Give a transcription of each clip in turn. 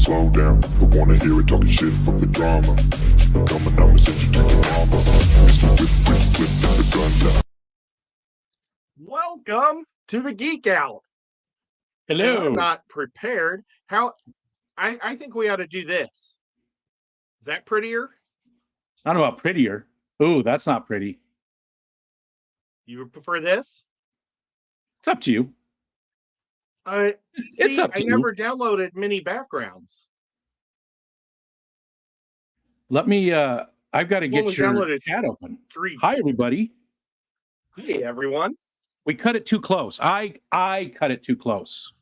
slow down. Don't wanna hear it talking shit from the drama. Coming up and send you to your mama. Mr. Whip, the gun down. Welcome to the Geek Out. Hello. I'm not prepared. I think we ought to do this. Is that prettier? I don't know about prettier. Ooh, that's not pretty. You would prefer this? It's up to you. It's up to I you. never downloaded many backgrounds. Let me, I've got to get your chat open. Hi, everybody. Hey, everyone. We cut it too close. I cut it too close.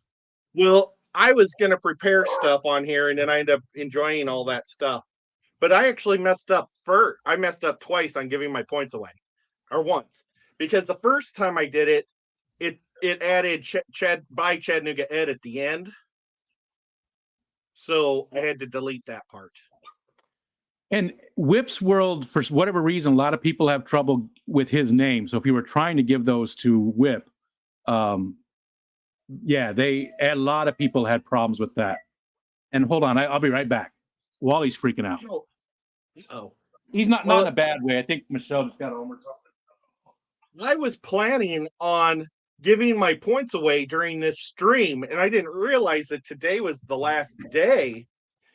Well, I was going to prepare stuff on here, and then I ended up enjoying all that stuff. But I actually messed up first. I messed up twice on giving my points away, or once, because the first time I did it, it added Chattanooga Ed at the end, so I had to delete that part. And Whip's World, for whatever reason, a lot of people have trouble with his name. So if you were trying to give those to Whip, yeah, a lot of people had problems with that. And hold on, I'll be right back. Wally's freaking out. Oh, he's not in a bad way. I think Michelle just got home or something. I was planning on giving my points away during this stream, and I didn't realize that today was the last day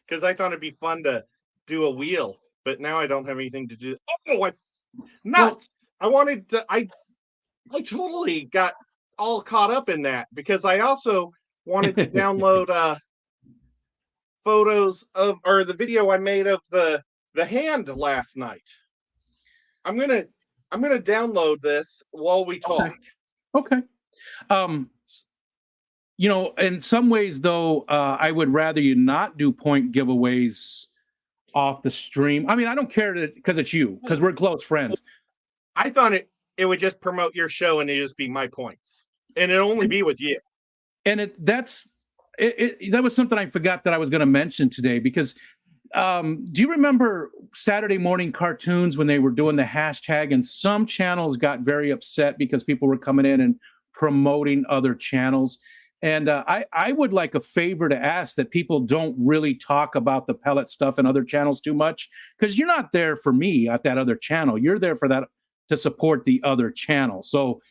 because I thought it'd be fun to do a wheel, but now I don't have anything to do. Oh, nuts! I wanted to. I totally got all caught up in that because I also wanted to download photos of, or the video I made of the hand last night. I'm gonna download this while we talk. Okay. You know, in some ways, though, I would rather you not do point giveaways off the stream. I mean, I don't care because it's you, because we're close friends. I thought it would just promote your show and it'd just be my points, and it'd only be with you. And that was something I forgot that I was going to mention today, because do you remember Saturday morning cartoons when they were doing the hashtag, and some channels got very upset because people were coming in and promoting other channels? And I would like a favor to ask that people don't really talk about the pellet stuff and other channels too much, because you're not there for me at that other channel. You're there for that to support the other channel. So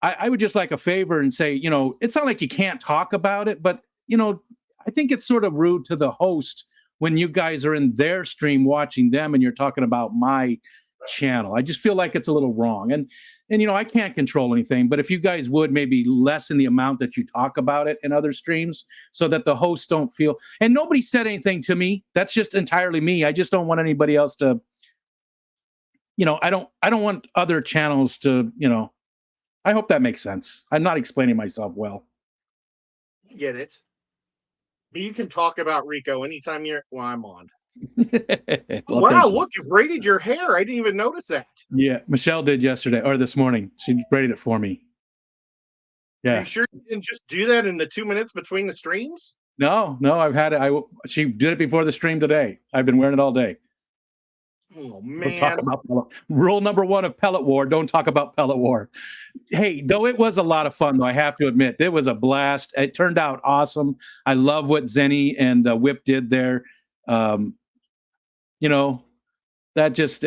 I would just like a favor and say, you know, it's not like you can't talk about it, but, you know, I think it's sort of rude to the host when you guys are in their stream watching them and you're talking about my channel. I just feel like it's a little wrong. And you know, I can't control anything, but if you guys would maybe lessen the amount that you talk about it in other streams so that the hosts don't feel, and nobody said anything to me. That's just entirely me. I just don't want anybody else to, you know, I don't want other channels to, you know, I hope that makes sense. I'm not explaining myself well. I get it. But you can talk about Rico anytime I'm on. Well, wow, look, you braided your hair. I didn't even notice that. Yeah, Michelle did yesterday or this morning. She braided it for me. Yeah. Are you sure you didn't just do that in the 2 minutes between the streams? No, I've had it. She did it before the stream today. I've been wearing it all day. Oh, man. Don't talk about rule number 1 of Pellet War, don't talk about Pellet War. Hey, though it was a lot of fun, though, I have to admit. It was a blast. It turned out awesome. I love what Zenny and Whip did there. You know, that just,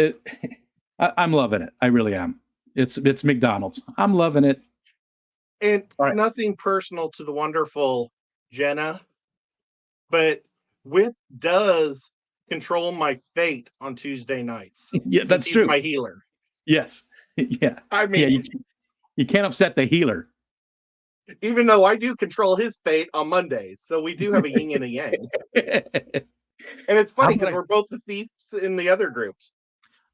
I'm loving it. I really am. It's McDonald's. I'm loving it. And nothing personal to the wonderful Jenna, but Whip does control my fate on Tuesday nights. Yeah, that's true. He's my healer. Yes. Yeah. I mean, yeah, you can't upset the healer. Even though I do control his fate on Mondays. So we do have a yin and a yang. And it's funny because we're both the thieves in the other groups.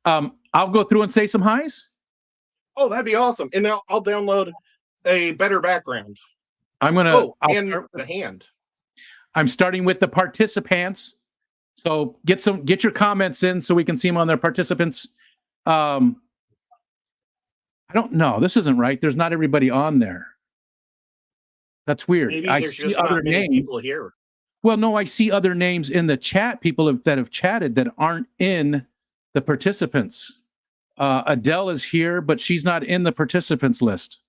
I'll go through and say some highs. Oh, that'd be awesome. And now I'll download a better background. I'm going to... and the hand. I'm starting with the participants. So get your comments in so we can see them on their participants. I don't know. This isn't right. There's not everybody on there. That's weird. Maybe I see other names. People here. Well, no, I see other names in the chat. People that have chatted that aren't in the participants. Adele is here, but she's not in the participants list.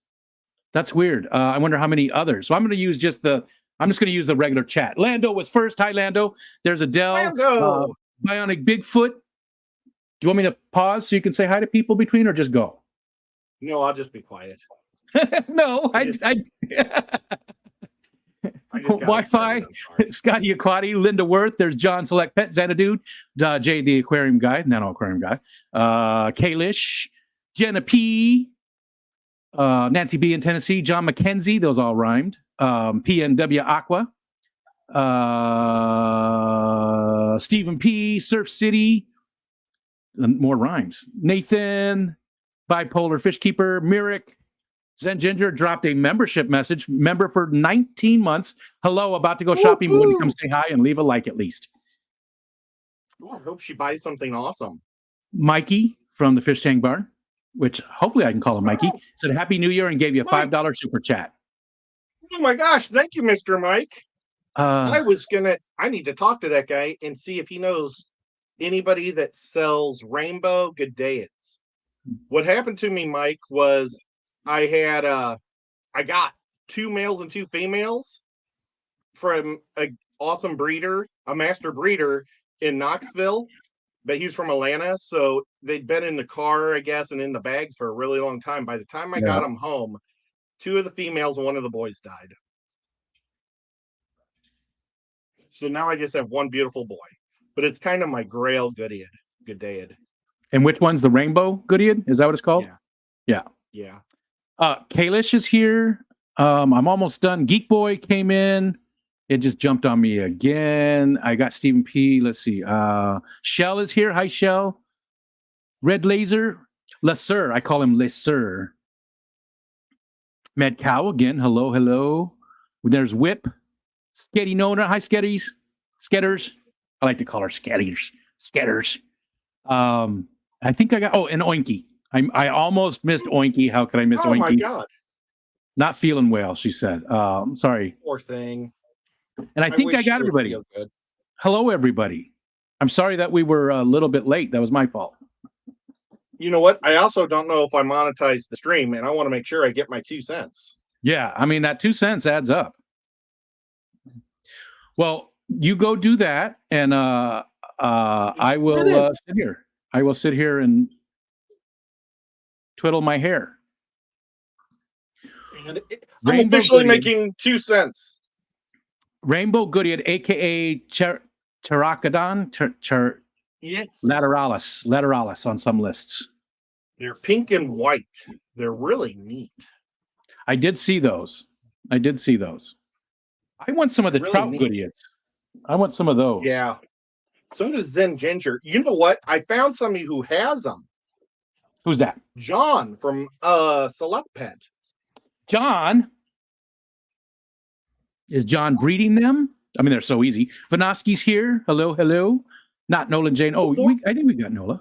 That's weird. I wonder how many others. So I'm going to use just the I'm just going to use the regular chat. Lando was first. Hi, Lando. There's Adele. Lando. Bionic Bigfoot. Do you want me to pause so you can say hi to people between, or just go? No, I'll just be quiet. No, I Wi-Fi, Scotty Aquati, Linda Worth. There's John Select Pet, Xanadude, Jay the Aquarium Guy, Nano Aquarium Guy, Kalish, Jenna P, Nancy B in Tennessee, John McKenzie. Those all rhymed. PNW Aqua, Stephen P, Surf City. More rhymes. Nathan, Bipolar Fishkeeper, Myrick, Zen Ginger dropped a membership message. Member for 19 months. Hello, about to go shopping. When you come say hi and leave a like at least. Oh, I hope she buys something awesome. Mikey from the Fish Tank Bar, which hopefully I can call him Mikey, said Happy New Year and gave you a $5 super chat. Oh my gosh, thank you, Mr. Mike. I need to talk to that guy and see if he knows anybody that sells rainbow G'dayets. What happened to me, Mike, was I got 2 males and 2 females from an awesome breeder, a master breeder in Knoxville, but he's from Atlanta. So they'd been in the car, I guess, and in the bags for a really long time. By the time I got them home, 2 of the females and 1 of the boys died. So now I just have 1 beautiful boy, but it's kind of my grail G'dayet. And which one's the rainbow G'dayet? Is that what it's called? Yeah. Kalish is here. I'm almost done. Geek Boy came in. It just jumped on me again. I got Stephen P. Let's see. Shell is here. Hi, Shell. Red Laser. Lesser. I call him Lesser. Mad Cow again. Hello. There's Whip. Sketty Nona. Hi, Sketties. Sketters. I like to call her Sketters. Sketters. I think I got, and Oinky. I almost missed Oinky. How could I miss Oinky? Oh my God. Not feeling well, she said. I'm sorry. Poor thing. And I think I got everybody. Hello, everybody. I'm sorry that we were a little bit late. That was my fault. You know what? I also don't know if I monetize the stream, and I want to make sure I get my 2 cents. Yeah, I mean, that 2 cents adds up. Well, you go do that, and I will sit here. I will sit here and twiddle my hair. And I'm officially making 2 cents. Rainbow G'dayet, aka Pteracodon, yes, lateralis on some lists. They're pink and white. They're really neat. I did see those. I want some of the trout G'dayets. I want some of those. Yeah. So does Zen Ginger. You know what? I found somebody who has them. Who's that? John from Select Pet. John? Is John breeding them? I mean, they're so easy. Vanoski's here. Hello. Not Nolan Jane. I think we got Nola.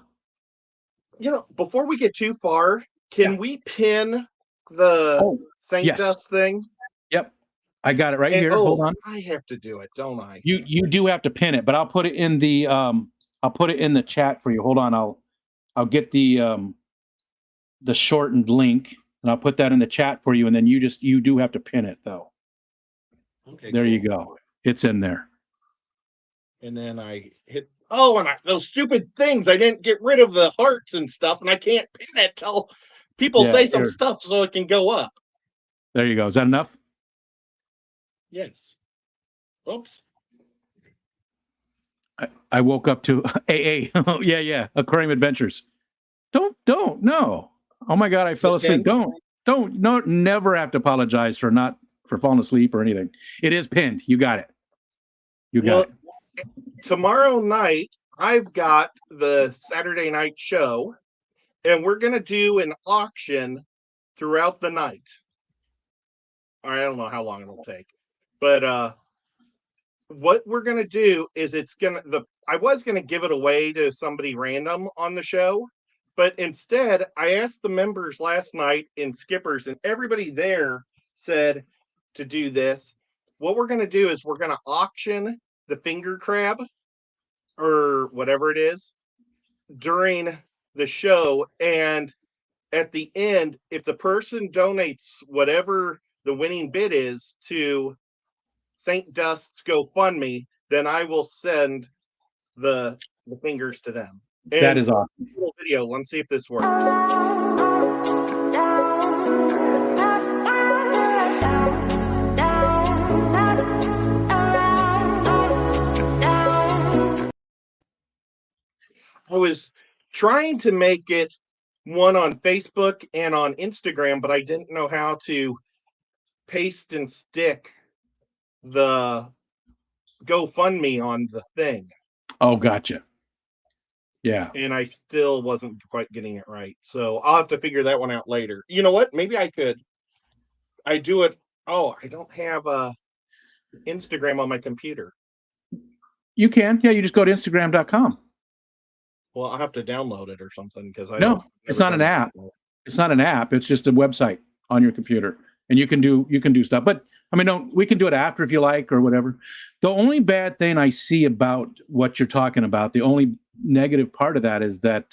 You know, before we get too far, can we pin the Saint Dust thing? Yep. I got it right here. Hold on. I have to do it, don't I? You do have to pin it, but I'll put it in the chat for you. Hold on. I'll get the shortened link and I'll put that in the chat for you, and then you do have to pin it though. Okay. There you go. It's in there. And then I hit those stupid things. I didn't get rid of the hearts and stuff, and I can't pin it till people say some stuff so it can go up. There you go. Is that enough? Yes. Oops. I woke up to AA. yeah. Aquarium Adventures. Don't. No. Oh my God, I fell asleep. Never have to apologize for falling asleep or anything. It is pinned. You got it. It. Tomorrow night, I've got the Saturday night show, and we're going to do an auction throughout the night. I don't know how long it'll take, but what we're going to do is I was going to give it away to somebody random on the show, but instead I asked the members last night in Skippers, and everybody there said to do this. What we're going to do is we're going to auction the finger crab or whatever it is during the show, and at the end, if the person donates whatever the winning bid is to Saint Dust's GoFundMe, then I will send the fingers to them. And That is awesome. little video. Let's see if this works. I was trying to make it one on Facebook and on Instagram, but I didn't know how to paste and stick the GoFundMe on the thing. Oh, gotcha. Yeah. And I still wasn't quite getting it right. So I'll have to figure that one out later. You know what? Maybe I could. I do it. Oh, I don't have Instagram on my computer. You can. Yeah, you just go to Instagram.com. Well, I'll have to download it or something because No, it's not an app. It's not an app. It's just a website on your computer, and you can do stuff. But I mean, we can do it after if you like or whatever. The only bad thing I see about what you're talking about, the only negative part of that is that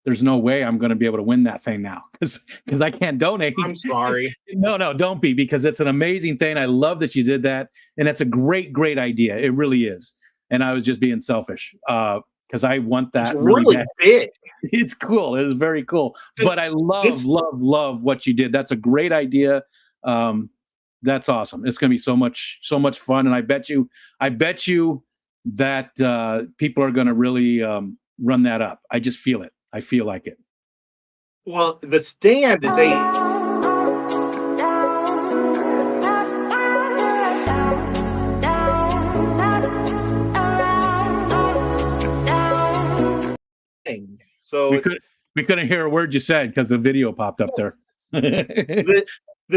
there's no way I'm going to be able to win that thing now because I can't donate. I'm sorry. No, don't be, because it's an amazing thing. I love that you did that, and it's a great idea. It really is. And I was just being selfish because I want that. It's really bad. big. It's cool. It is very cool. But I love what you did. That's a great idea. That's awesome. It's going to be so much fun, and I bet you that people are going to really run that up. I just feel it. I feel like it. Well, the stand is a thing. So we couldn't hear a word you said because the video popped up there. the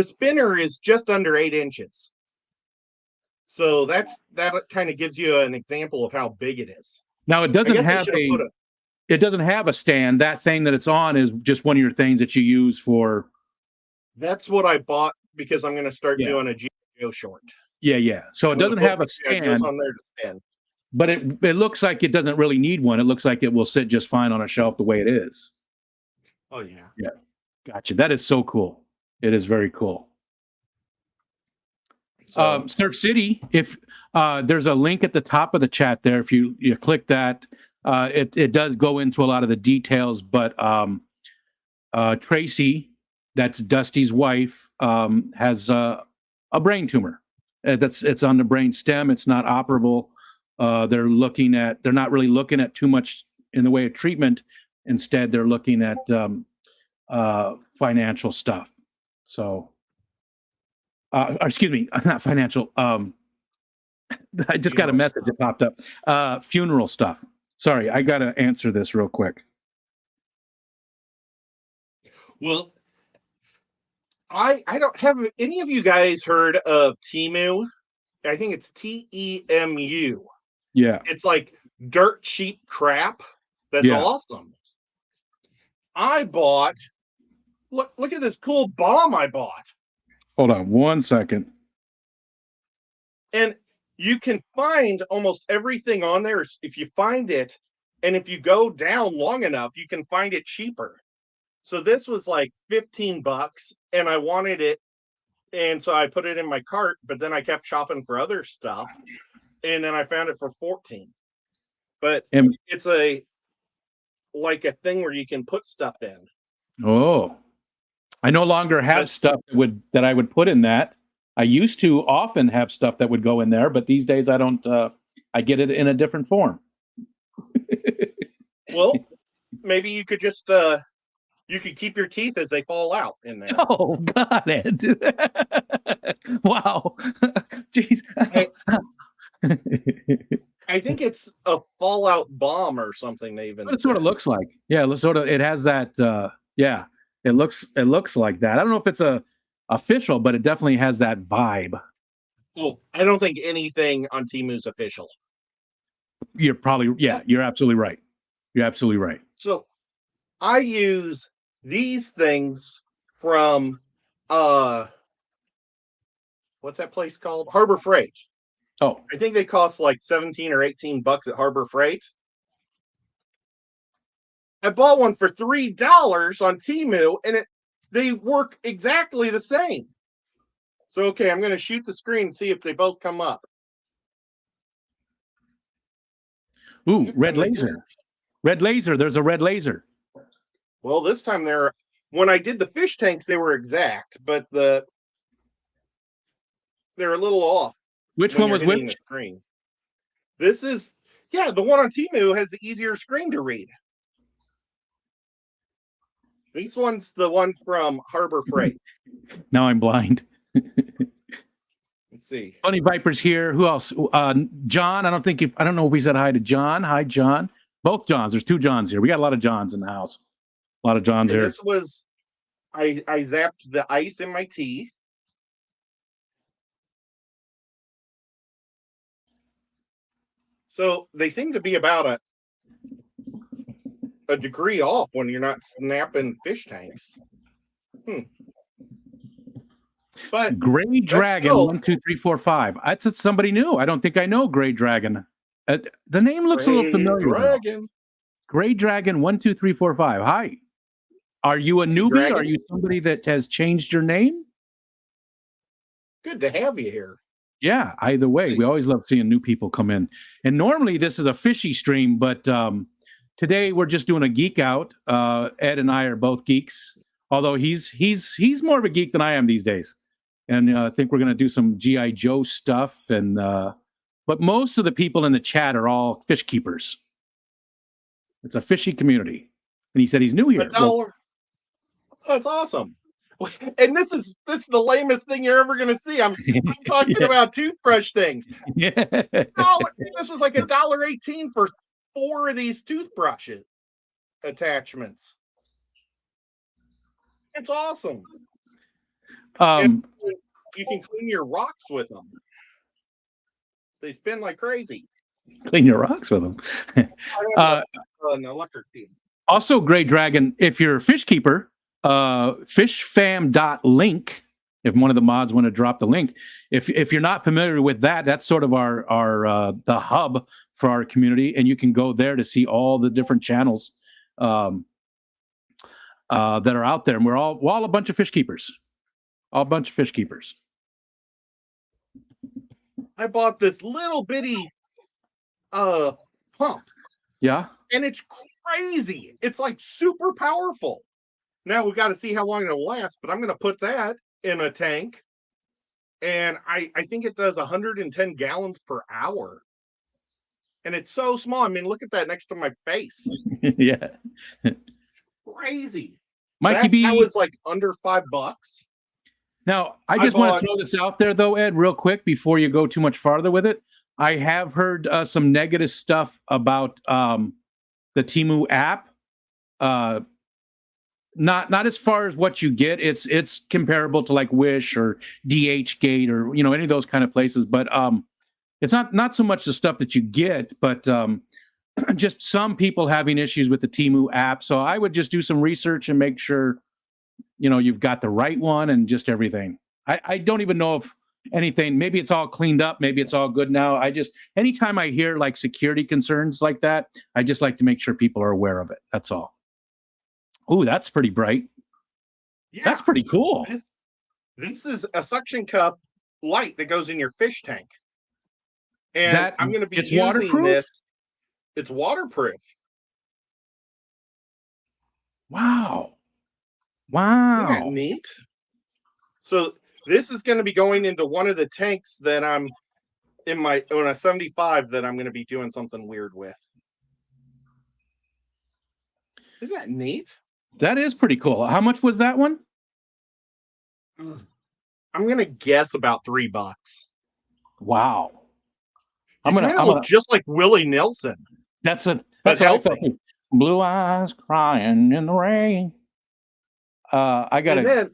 spinner is just under 8 inches. So that kind of gives you an example of how big it is. Now it doesn't have a stand. That thing that it's on is just one of your things that you use for. That's what I bought because I'm going to start doing a G.I. Joe short. Yeah. So it doesn't have a stand on there to stand. But it looks like it doesn't really need one. It looks like it will sit just fine on a shelf the way it is. Oh yeah. Yeah. Gotcha. That is so cool. It is very cool. So, Surf City, if there's a link at the top of the chat there, if you click that, it does go into a lot of the details, but Tracy, that's Dusty's wife, has a brain tumor. It's on the brain stem. It's not operable. They're not really looking at too much in the way of treatment. Instead, they're looking at financial stuff. So, excuse me, not financial. I just got a message that popped up. Funeral stuff. Sorry, I got to answer this real quick. Well, I don't have any of you guys heard of Temu? I think it's TEMU. Yeah. It's like dirt cheap crap. That's awesome. I bought, look at this cool bomb I bought. Hold on 1 second. And you can find almost everything on there if you find it. And if you go down long enough, you can find it cheaper. So this was like $15 and I wanted it. And so I put it in my cart, but then I kept shopping for other stuff. And then I found it for $14. But it's like a thing where you can put stuff in. Oh, I no longer have stuff that I would put in that. I used to often have stuff that would go in there, but these days I don't. I get it in a different form. Well, maybe you could just you could keep your teeth as they fall out in there. Oh, got it. Wow. Jeez. I think it's a fallout bomb or something. They even. What it sort of looks like. Yeah, it has that. Yeah, it looks like that. I don't know if it's official, but it definitely has that vibe. Well, I don't think anything on Temu's official. You're absolutely right. You're absolutely right. So I use these things from what's that place called? Harbor Freight. Oh, I think they cost like $17 or $18 at Harbor Freight. I bought one for $3 on Temu, and they work exactly the same. So, okay, I'm going to shoot the screen and see if they both come up. Ooh, red And they laser. didn't. Red laser. There's a red laser. Well, this time when I did the fish tanks, they were exact, but they're a little off. Which when one you're was hitting which? the screen. This is, yeah, the one on Temu has the easier screen to read. This one's the one from Harbor Freight. Now I'm blind. Let's see. Funny Viper's here. Who else? John. I don't know if he said hi to John. Hi, John. Both Johns. There's two Johns here. We got a lot of Johns in the house. A lot of Johns And here. this was, I zapped the ice in my tea. So they seem to be about a degree off when you're not snapping fish tanks. But Gray Dragon still, 1 2 3 4 5. That's somebody new. I don't think I know Gray Dragon. The name looks a little familiar. Dragon. Gray Dragon 1 2 3 4 5. Hi. Are you a newbie? Dragon. Are you somebody that has changed your name? Good to have you here. Yeah, either way. We always love seeing new people come in. And normally this is a fishy stream, but today we're just doing a geek out. Ed and I are both geeks, although he's more of a geek than I am these days. And I think we're going to do some G.I. Joe stuff. And but most of the people in the chat are all fish keepers. It's a fishy community. And he said he's new here. $1. That's awesome. And this is the lamest thing you're ever going to see. I'm talking about toothbrush things. Yeah. This was like $1.18 for 4 of these toothbrush attachments. It's awesome. And you can clean your rocks with them. They spin like crazy. Clean your rocks with them. An electric team. Also, Gray Dragon, if you're a fish keeper, fishfam.link, if one of the mods want to drop the link, if you're not familiar with that, that's sort of our the hub for our community, and you can go there to see all the different channels that are out there, and we're all a bunch of fish keepers. All a bunch of fish keepers. I bought this little bitty pump. Yeah. And it's crazy. It's like super powerful. Now we've got to see how long it'll last, but I'm going to put that in a tank. And I think it does 110 gallons per hour. And it's so small. I mean, look at that next to my face. Yeah. Crazy. Mikey that was like under $5. Now, I just want to throw this out there, though, Ed, real quick, before you go too much farther with it. I have heard some negative stuff about the Temu app. Not as far as what you get. It's comparable to like Wish or DHgate or any of those kind of places. But it's not so much the stuff that you get, but just some people having issues with the Temu app. So I would just do some research and make sure you've got the right one and just everything. I don't even know if anything, maybe it's all cleaned up, maybe it's all good now. Anytime I hear like security concerns like that, I just like to make sure people are aware of it. That's all. Ooh, that's pretty bright. Yeah, that's pretty cool. This is a suction cup light that goes in your fish tank. And I'm going to be using waterproof? this. It's waterproof. Wow. Isn't that neat? So this is going to be going into one of the tanks that I'm in on a 75 that I'm going to be doing something weird with. Isn't that neat? That is pretty cool. How much was that one? I'm going to guess about $3. Wow. I'm gonna look just like Willie Nelson. That's what I felt. Blue eyes crying in the rain. I got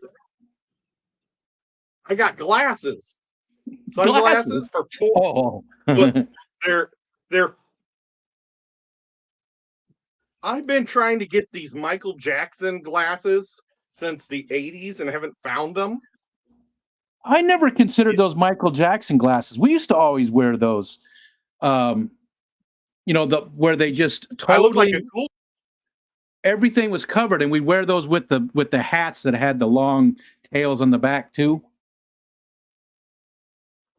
glasses. Sunglasses for $4. But they're I've been trying to get these Michael Jackson glasses since the 80s and haven't found them. I never considered those Michael Jackson glasses. We used to always wear those. Where they just totally, I look like a cool. Everything was covered, and we'd wear those with the hats that had the long tails on the back too.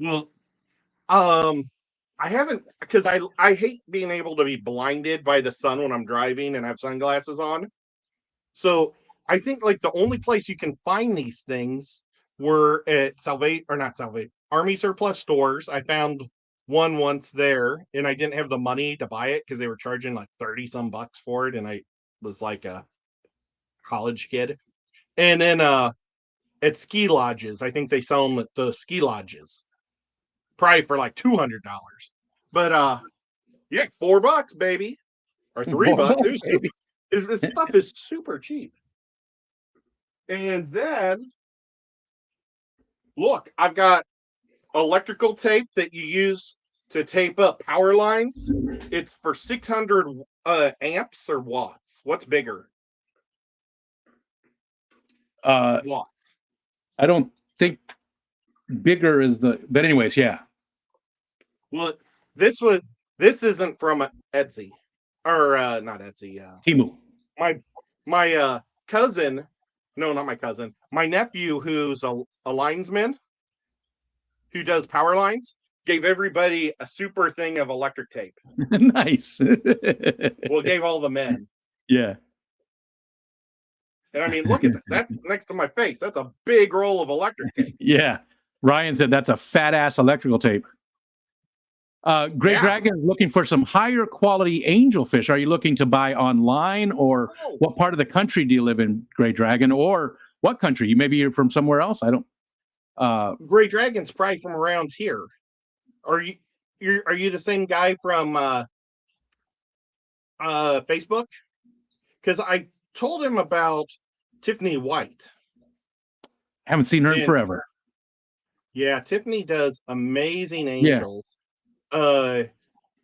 Well, I haven't, because I hate being able to be blinded by the sun when I'm driving and have sunglasses on. So I think like the only place you can find these things were at Army surplus stores. I found one once there, and I didn't have the money to buy it because they were charging like 30 some bucks for it, and I was like a college kid. And then at ski lodges, I think they sell them at the ski lodges, probably for like $200. But yeah, $4, baby, or $3. This stuff is super cheap. And then look, I've got electrical tape that you use to tape up power lines. It's for 600 amps or watts. What's bigger? Watts. I don't think bigger is but anyways, yeah. Well, this isn't from Etsy, or not Etsy. Temu. My cousin, no, not my cousin, my nephew, who's a linesman, who does power lines, gave everybody a super thing of electric tape. Nice. Well, gave all the men. Yeah. And I mean, look at that. That's next to my face. That's a big roll of electric tape. Yeah. Ryan said that's a fat ass electrical tape. Gray Dragon is looking for some higher quality angelfish. Are you looking to buy online, or what part of the country do you live in, Gray Dragon, or what country? Maybe you're from somewhere else. I don't. Gray Dragon's probably from around here. Are you the same guy from Facebook? Because I told him about Tiffany White. Haven't seen her in forever. Yeah, Tiffany does amazing angels. Yeah.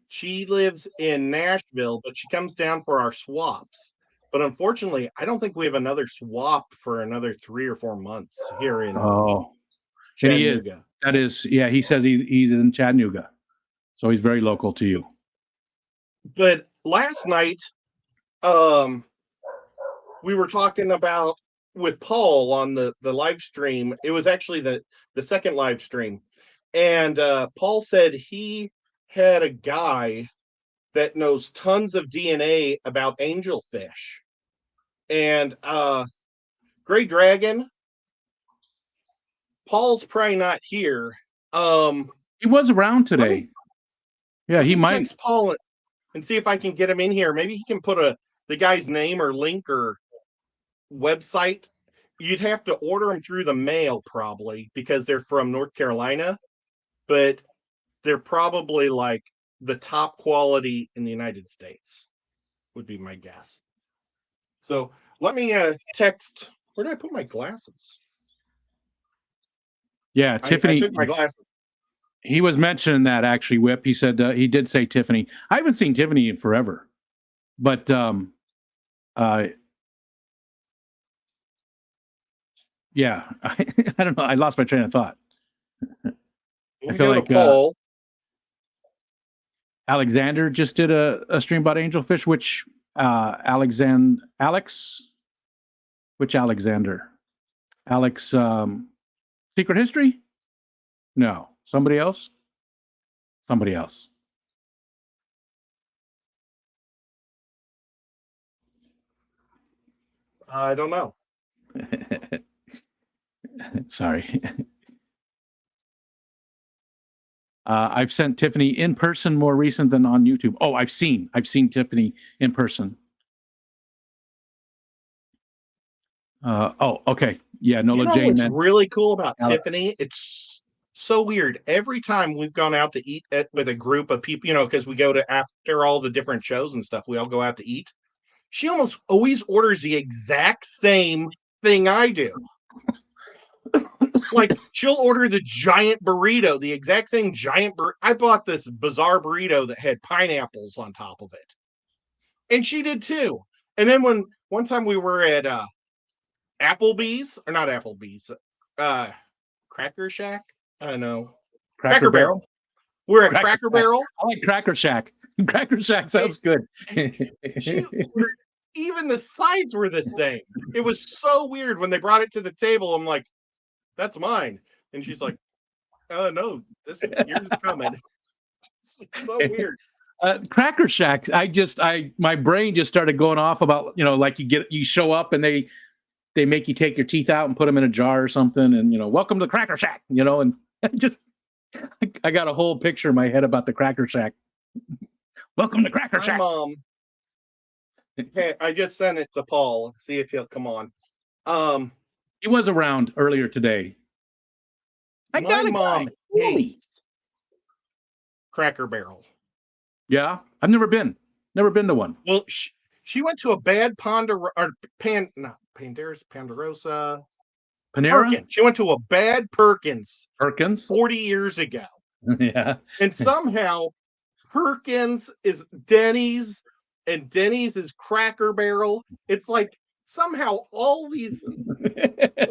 She lives in Nashville, but she comes down for our swaps. But unfortunately, I don't think we have another swap for another 3 or 4 months here in Chattanooga. And that is, yeah, he says he's in Chattanooga. So he's very local to you. But last night, we were talking about with Paul on the live stream. It was actually the second live stream. And Paul said he had a guy that knows tons of DNA about angelfish. And Gray Dragon, Paul's probably not here. He was around today. He might text Paul and see if I can get him in here. Maybe he can put the guy's name or link or website. You'd have to order them through the mail probably, because they're from North Carolina, but they're probably like the top quality in the United States, would be my guess. So let me text. Where did I put my glasses? Yeah, Tiffany. I took my glasses. He was mentioning that actually, Whip. He said he did say Tiffany. I haven't seen Tiffany in forever, but yeah, I don't know. I lost my train of thought. I feel like Paul. Alexander just did a stream about angelfish. Which Which Alexander? Alex Secret History? No. Somebody else? Somebody else. I don't know. Sorry. I've sent Tiffany in person more recent than on YouTube. Oh, I've seen Tiffany in person. Oh, okay. Yeah, Nola Jane. What's really cool about Alex. Tiffany? It's so weird. Every time we've gone out to eat with a group of people, because we go to, after all the different shows and stuff, we all go out to eat. She almost always orders the exact same thing I do. Like, she'll order the giant burrito, the exact same giant burrito. I bought this bizarre burrito that had pineapples on top of it. And she did too. And then one time we were at Applebee's, or not Applebee's, Cracker Shack? I don't know. Cracker Barrel. We're at Cracker Barrel. I like Cracker Shack. Cracker Shack sounds good. She ordered, even the sides were the same. It was so weird when they brought it to the table. I'm like, that's mine. And she's like, Oh no, yours is coming. It's so weird. Cracker Shacks. My brain just started going off about, like you show up and they make you take your teeth out and put them in a jar or something, and welcome to the Cracker Shack, and I got a whole picture in my head about the Cracker Shack. Welcome to Cracker Shack. Hey, I just sent it to Paul. See if he'll come on. He was around earlier today. My mom hates Cracker Barrel. Yeah, I've never been to one. Well, she went to a bad Ponderosa. Panera. Perkins. She went to a bad Perkins 40 years ago. Yeah. And somehow Perkins is Denny's and Denny's is Cracker Barrel. It's like somehow all these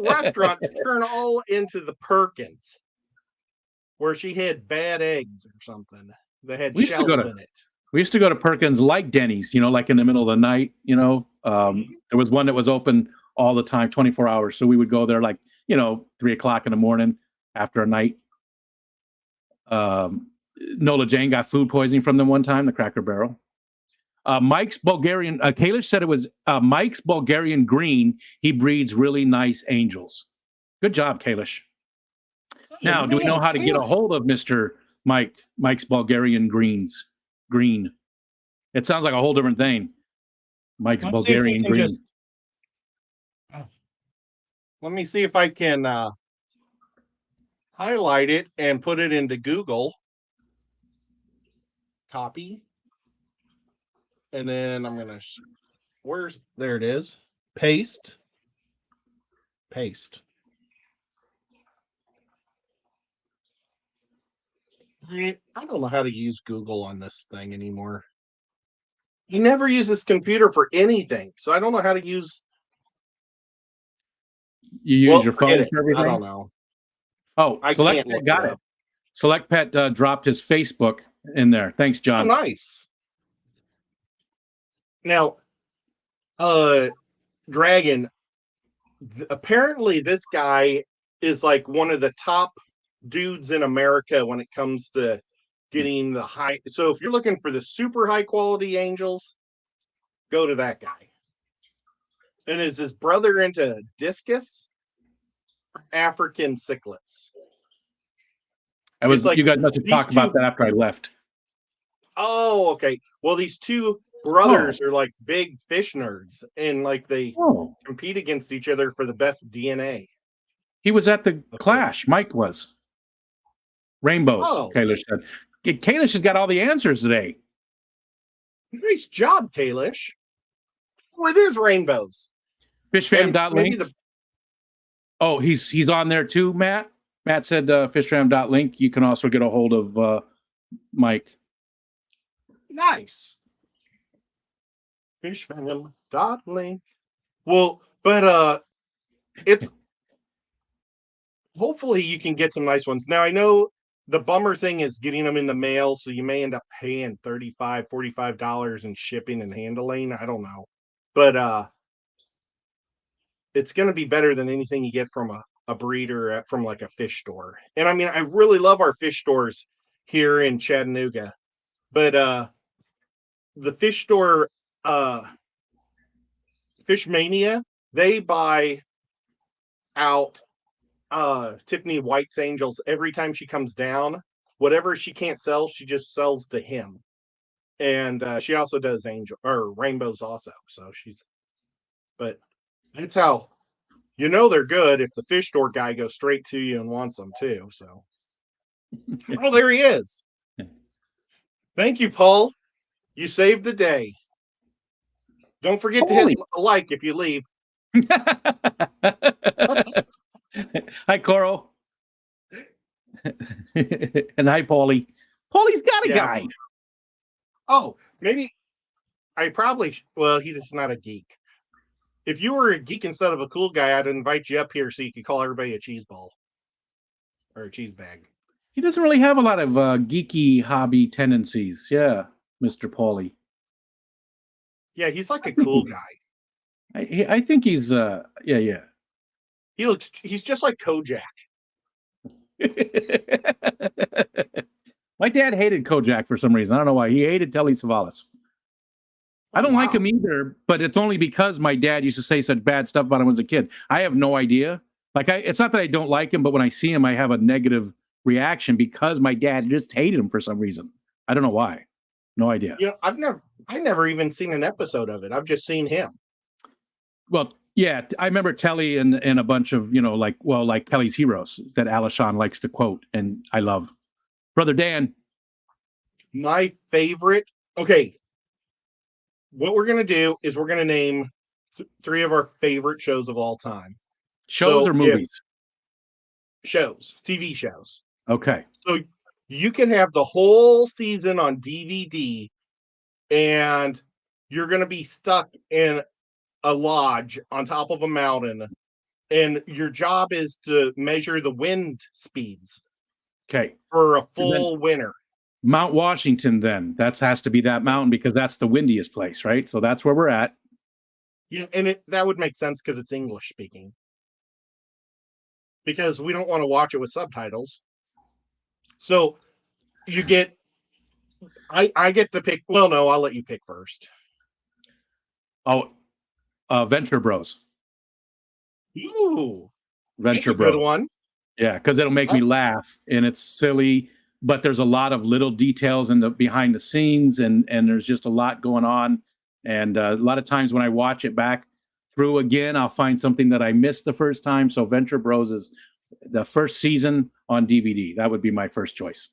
restaurants turn all into the Perkins, where she had bad eggs or something that had shells in it. We used to go to Perkins like Denny's, like in the middle of the night, there was one that was open all the time, 24 hours. So we would go there 3:00 in the morning after a night. Nola Jane got food poisoning from them one time, the Cracker Barrel. Mike's Bulgarian, Kalish said it was Mike's Bulgarian Green. He breeds really nice angels. Good job, Kalish. Now, do we know how to get a hold of Mr. Mike's Bulgarian Green? It sounds like a whole different thing. Mike's Bulgarian Green. Let me see if I can highlight it and put it into Google. Copy. And then I'm going to, there it is. Paste. I don't know how to use Google on this thing anymore. You never use this computer for anything, so I don't know how to use. You use your phone for everything? I don't know. Oh, Select Pet got it. Select Pet dropped his Facebook in there. Thanks, John. Oh, nice. Now, Dragon, apparently this guy is like one of the top dudes in America when it comes to getting the high. So if you're looking for the super high quality angels, go to that guy. And is his brother into discus? African cichlids? You guys must have talked about that after I left. Oh, okay. Well, these two brothers are like big fish nerds, and like they compete against each other for the best DNA. He was at the Clash. Mike was. Rainbows, Kalish said. Kalish has got all the answers today. Nice job, Kalish. Well, it is rainbows. Fishfam.link. Oh, he's on there too, Matt. Matt said fishfam.link. You can also get a hold of Mike. Nice. Fishfam.link. Well, but it's hopefully you can get some nice ones. Now I know the bummer thing is getting them in the mail, so you may end up paying $35, $45 in shipping and handling. I don't know. But it's going to be better than anything you get from a breeder from like a fish store. And I mean, I really love our fish stores here in Chattanooga. But the fish store, Fish Mania, they buy out Tiffany White's angels every time she comes down. Whatever she can't sell, she just sells to him. And she also does rainbows also. So but that's how they're good if the fish store guy goes straight to you and wants them too. So there he is. Thank you, Paul. You saved the day. Don't forget to hit a like if you leave. Hi, Coral. And hi, Paulie. Paulie's got a guy. Oh, maybe I probably, he's just not a geek. If you were a geek instead of a cool guy, I'd invite you up here so you could call everybody a cheese ball or a cheese bag. He doesn't really have a lot of geeky hobby tendencies. Yeah, Mr. Paulie. Yeah, he's like a cool guy. I think he's, yeah. He's just like Kojak. My dad hated Kojak for some reason. I don't know why. He hated Telly Savalas. I don't like him either, but it's only because my dad used to say such bad stuff about him as a kid. I have no idea. Like, it's not that I don't like him, but when I see him, I have a negative reaction because my dad just hated him for some reason. I don't know why. No idea. You know, I've never even seen an episode of it. I've just seen him. Well, yeah, I remember Telly and a bunch of, like Kelly's Heroes that Alishon likes to quote, and I love. Brother Dan. My favorite. Okay. What we're going to do is we're going to name three of our favorite shows of all time. Shows or movies? Shows, TV shows. Okay. So you can have the whole season on DVD, and you're going to be stuck in a lodge on top of a mountain, and your job is to measure the wind speeds. Okay. For a full winter. Mount Washington, then. That has to be that mountain because that's the windiest place, right? So that's where we're at. Yeah, and that would make sense because it's English speaking. Because we don't want to watch it with subtitles. So you get, I get to pick. Well, no, I'll let you pick first. Oh, Venture Bros. Ooh, Venture Bros. Good Bros. one. Yeah, because it'll make me laugh, and it's silly, but there's a lot of little details in the behind the scenes, and there's just a lot going on. And a lot of times when I watch it back through again, I'll find something that I missed the first time. So Venture Bros is the first season on DVD. That would be my first choice.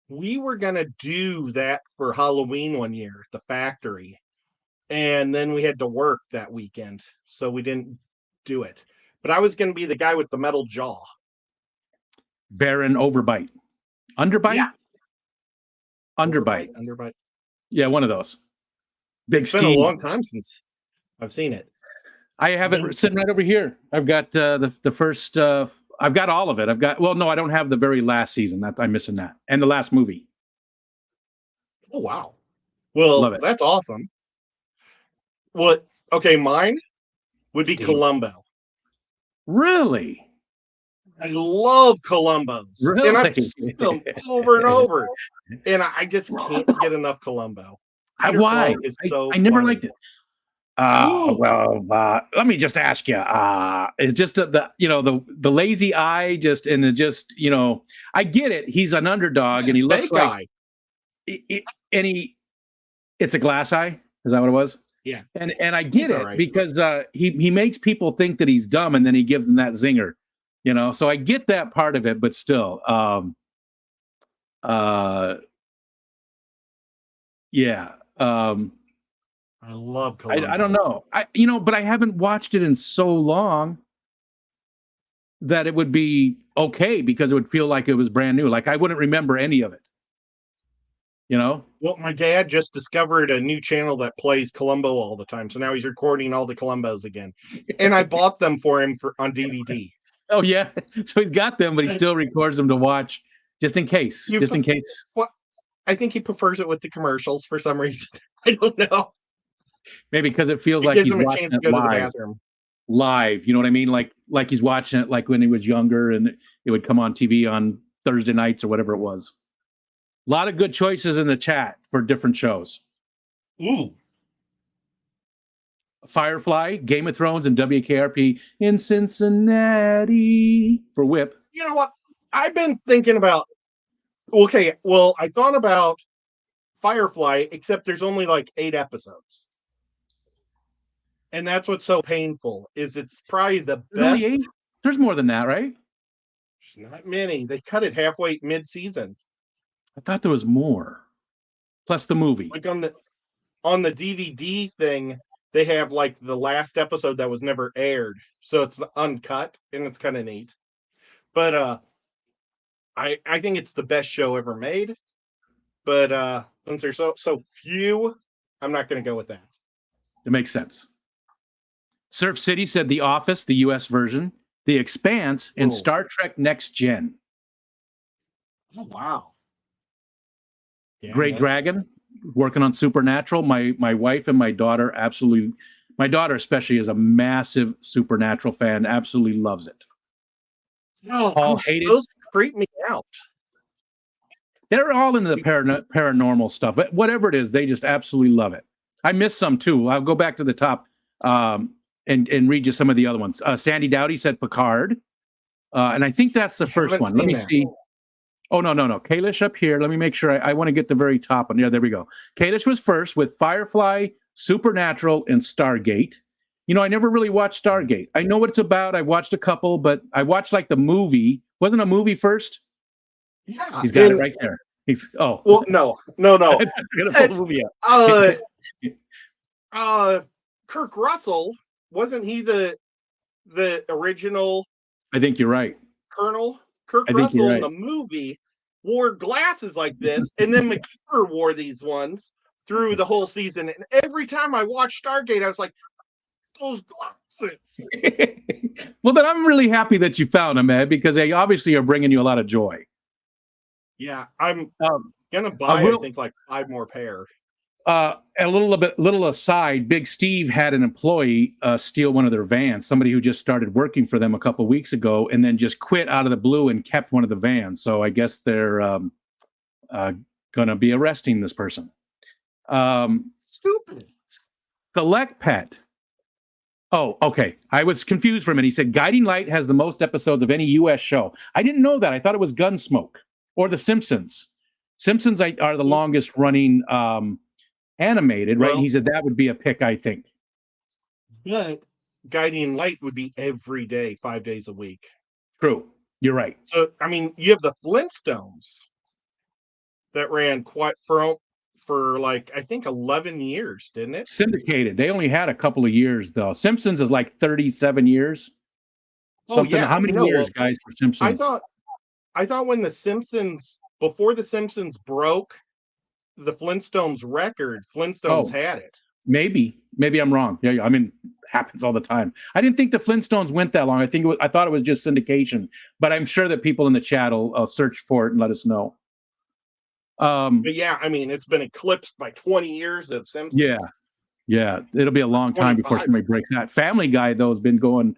We were going to do that for Halloween one year at the factory. And then we had to work that weekend. So we didn't do it. But I was going to be the guy with the metal jaw. Baron Overbite. Underbite? Yeah. Underbite. Underbite. Yeah, one of those. Big It's been Steve. a long time since I've seen it. I have it sitting right over here. I've got the first. I've got all of it. I don't have the very last season. That I'm missing that, and the last movie. Oh wow! Well, Love it. That's awesome. What? Okay, mine would be Steve. Columbo. Really? I love Columbos. Really? And I've seen them over and over. And I just can't get enough Columbo. Why? I never liked it. Let me just ask you. It's just the lazy eye, I get it. He's an underdog, and he looks like it's a glass eye. Is that what it was? Yeah. And I get it because he makes people think that he's dumb, and then he gives them that zinger. So I get that part of it, but still, yeah. I love Columbo. I don't know. But I haven't watched it in so long that it would be okay because it would feel like it was brand new. Like I wouldn't remember any of it. Well, my dad just discovered a new channel that plays Columbo all the time. So now he's recording all the Columbos again. And I bought them for him on DVD. Oh, yeah. So he's got them, but he still records them to watch just in case. Well, I think he prefers it with the commercials for some reason. I don't know. Maybe because it feels like he's him a watching chance to it go to the live. bathroom. Live, you know what I mean? Like he's watching it like when he was younger, and it would come on TV on Thursday nights or whatever it was. A lot of good choices in the chat for different shows. Ooh. Firefly, Game of Thrones, and WKRP in Cincinnati for Whip. You know what? I've been thinking about. Okay, well, I thought about Firefly, except there's only like 8 episodes. And that's what's so painful, is it's probably the best. Really 8? There's more than that, right? There's not many. They cut it halfway mid-season. I thought there was more. Plus the movie. Like on the DVD thing, they have like the last episode that was never aired. So it's uncut, and it's kind of neat. But I think it's the best show ever made. But since there's so few, I'm not going to go with that. It makes sense. Surf City said The Office, the U.S. version, The Expanse, and Star Trek Next Gen. Oh, wow. Yeah, Great Dragon, working on Supernatural. My wife and my daughter my daughter especially is a massive Supernatural fan, absolutely loves it. No, Paul hated. creep me out. They're all into the paranormal stuff, but whatever it is, they just absolutely love it. I missed some too. I'll go back to the top and read you some of the other ones. Sandy Dowdy said Picard, and I think that's the first one. Let me see. Oh, no. Kalish up here. Let me make sure. I want to get the very top one. Yeah, there we go. Kalish was first with Firefly, Supernatural, and Stargate. You know, I never really watched Stargate. I know what it's about. I watched a couple, but I watched like the movie. Wasn't a movie first? Yeah. He's got it right there. Well, no. Kirk Russell, wasn't he the original? I think you're right. Colonel Kirk Russell in the movie wore glasses like this, and then McKeever wore these ones through the whole season. And every time I watched Stargate, I was like, those glasses. Well, then I'm really happy that you found them, Ed, because they obviously are bringing you a lot of joy. Yeah, I'm gonna buy, I think, like 5 more pair. A little aside, Big Steve had an employee steal one of their vans, somebody who just started working for them a couple of weeks ago, and then just quit out of the blue and kept one of the vans. So I guess they're gonna be arresting this person. Stupid. Select Pet. Oh, okay. I was confused for a minute. He said Guiding Light has the most episodes of any U.S. show. I didn't know that. I thought it was Gunsmoke or The Simpsons. Simpsons are the longest running animated, right? Well, He said that would be a pick, I think. But Guiding Light would be every day, 5 days a week. True. You're right. So, I mean, you have the Flintstones that ran quite for like, I think 11 years, didn't it? Syndicated. They only had a couple of years, though. Simpsons is like 37 years. Something. How many years, guys, for Simpsons? I thought when before the Simpsons broke the Flintstones record, Flintstones had it. Maybe I'm wrong. Yeah, I mean, happens all the time. I didn't think the Flintstones went that long. I thought it was just syndication, but I'm sure that people in the chat will search for it and let us know. But yeah, I mean, it's been eclipsed by 20 years of Simpsons. Yeah, it'll be a long time before somebody breaks that. Family Guy, though, has been going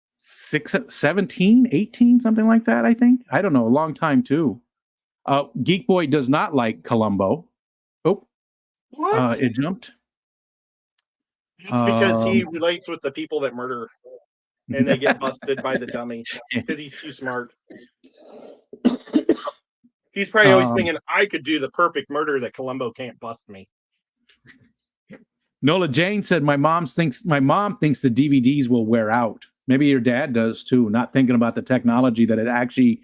17, 18, something like that, I think. I don't know, a long time, too. Geek Boy does not like Columbo. Oh, what? It jumped. It's because he relates with the people that murder, and they get busted by the dummy because he's too smart. He's probably always thinking, I could do the perfect murder that Columbo can't bust me. Nola Jane said, my mom thinks the DVDs will wear out. Maybe your dad does too, not thinking about the technology that it actually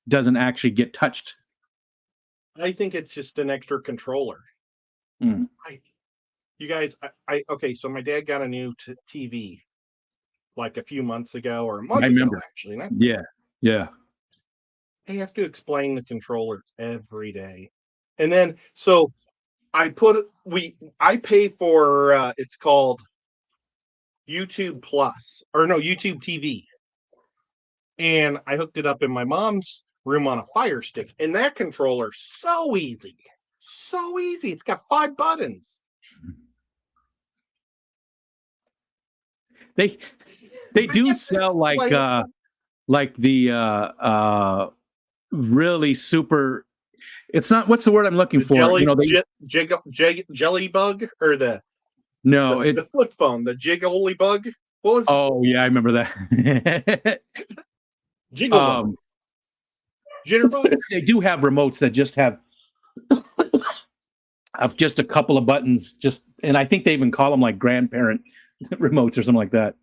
doesn't actually get touched. I think it's just an extra controller. Mm. You guys, okay, so my dad got a new TV like a few months ago, or a month ago, actually. Yeah. I have to explain the controller every day. And then, so I pay for, it's called YouTube Plus, or no, YouTube TV. And I hooked it up in my mom's room on a Fire Stick. And that controller, so easy. It's got 5 buttons. They do sell like the really super. It's not, what's the word I'm looking for? Jelly bug, or the flip phone, the jiggly bug. What was? Oh yeah, I remember that. Jiggle Jitterbug. They do have remotes that just have just a couple of buttons, and I think they even call them like grandparent remotes or something like that.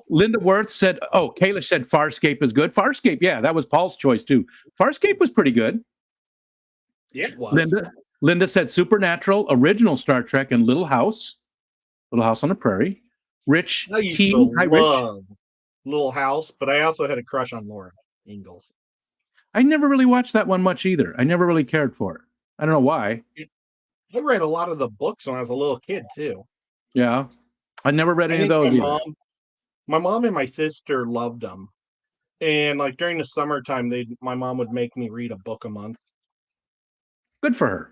Linda Worth said, Kayla said Farscape is good. Farscape, yeah, that was Paul's choice too. Farscape was pretty good. Yeah, it was. Linda said Supernatural, original Star Trek, and Little House on the Prairie. Rich T. Hi, Rich. Little House, but I also had a crush on Laura Ingalls. I never really watched that one much either. I never really cared for it. I don't know why. I read a lot of the books when I was a little kid too. Yeah, I never read any of those either. My mom and my sister loved them, and like during the summertime, my mom would make me read a book a month. Good for her.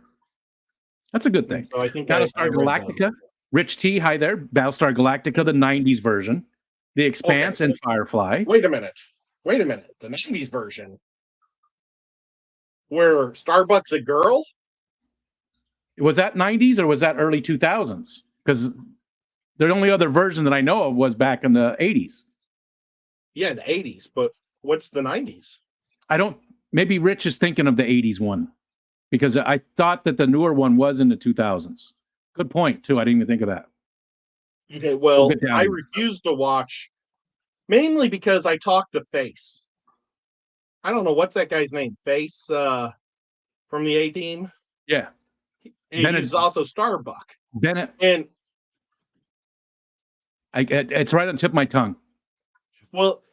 That's a good thing. So I think Battlestar Galactica. Rich T, hi there. Battlestar Galactica, the '90s version. The Expanse and Firefly. Wait a minute. Wait a minute, the 90s version where Starbuck's a girl? Was that 90s or was that early 2000s? Because the only other version that I know of was back in the 80s. Yeah, the 80s, but what's the 90s? Maybe Rich is thinking of the 80s one, because I thought that the newer one was in the 2000s. Good point, too. I didn't even think of that. Okay, well, get down I here. refuse to watch, mainly because I talked to Face. I don't know, what's that guy's name? Face from the A-Team? Yeah. He's also Starbuck. Bennett. And it's right on the tip of my tongue. well,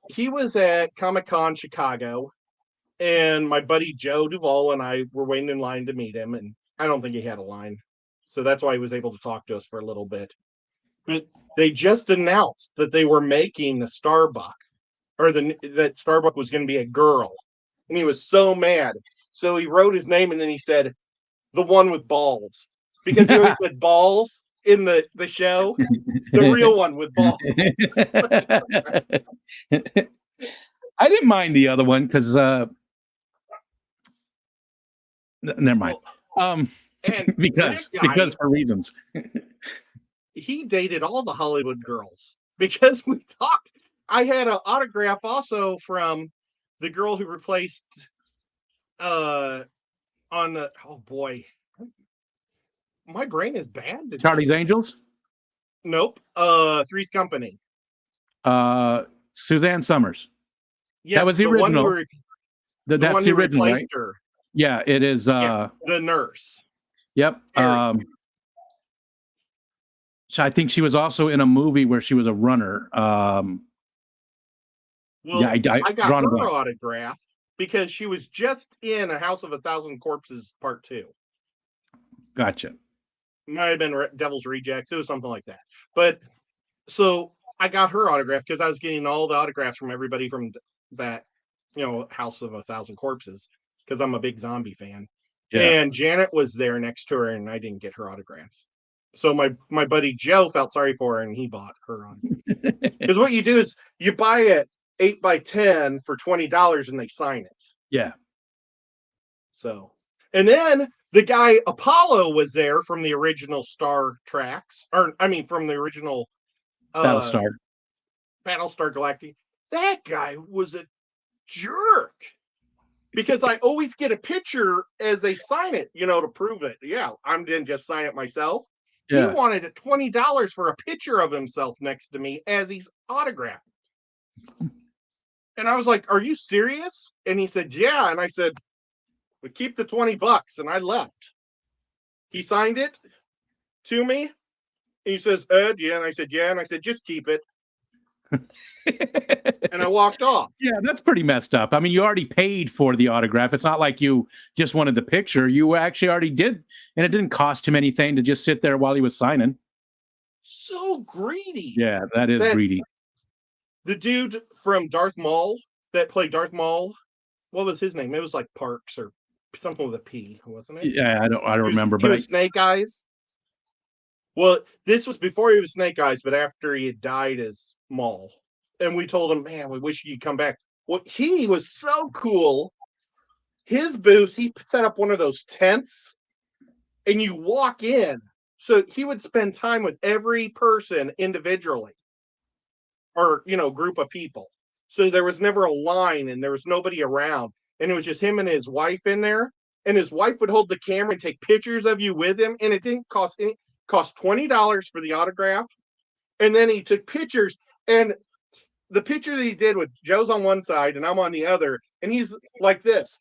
he was at Comic-Con Chicago, and my buddy Joe Duvall and I were waiting in line to meet him, and I don't think he had a line. So that's why he was able to talk to us for a little bit. But they just announced that they were making the Starbuck, or that Starbuck was going to be a girl. And he was so mad. So he wrote his name, and then he said, the one with balls. Because he always said balls in the show. The real one with balls. I didn't mind the other one because never mind. Because for reasons. He dated all the Hollywood girls because we talked. I had an autograph also from the girl who replaced on the, oh boy, my brain is bad today. Charlie's Angels? Nope. Three's Company. Suzanne Summers. Yes, that was the original. That's the original, right? Her. Yeah, it is. The nurse. Yep. So I think she was also in a movie where she was a runner. Well, yeah, I got her autograph because she was just in A House of a Thousand Corpses Part 2. Gotcha. Might have been Devil's Rejects. It was something like that. But so I got her autograph because I was getting all the autographs from everybody from that, House of a Thousand Corpses, because I'm a big zombie fan. Yeah. And Janet was there next to her, and I didn't get her autograph. So my buddy Joe felt sorry for her, and he bought her on. Because what you do is you buy it 8x10 for $20, and they sign it. Yeah. So, and then the guy Apollo was there from the original Star Treks, from the original Battlestar Galactica. That guy was a jerk. Because I always get a picture as they sign it, to prove it. Yeah, I didn't just sign it myself. Yeah. He wanted $20 for a picture of himself next to me as he's autographed. And I was like, "Are you serious?" And he said, "Yeah." And I said, "We keep the $20." And I left. He signed it to me. And he says, "Ed, yeah." And I said, "Yeah." And I said, "Just keep it." And I walked off. Yeah, that's pretty messed up. I mean, you already paid for the autograph. It's not like you just wanted the picture. You actually already did, and it didn't cost him anything to just sit there while he was signing. So greedy. Yeah, that is greedy. The dude from Darth Maul that played Darth Maul, what was his name? It was like Parks or something with a P, wasn't it? Yeah, I don't remember. He was Snake Eyes. Well, this was before he was Snake Eyes, but after he had died as Maul. And we told him, "Man, we wish you'd come back." Well, he was so cool. His booth, he set up one of those tents, and you walk in. So he would spend time with every person individually, or group of people. So there was never a line, and there was nobody around, and it was just him and his wife in there. And his wife would hold the camera and take pictures of you with him, and it didn't cost any. Cost $20 for the autograph, and then he took pictures. And the picture that he did with Joe's on one side and I'm on the other, and he's like this,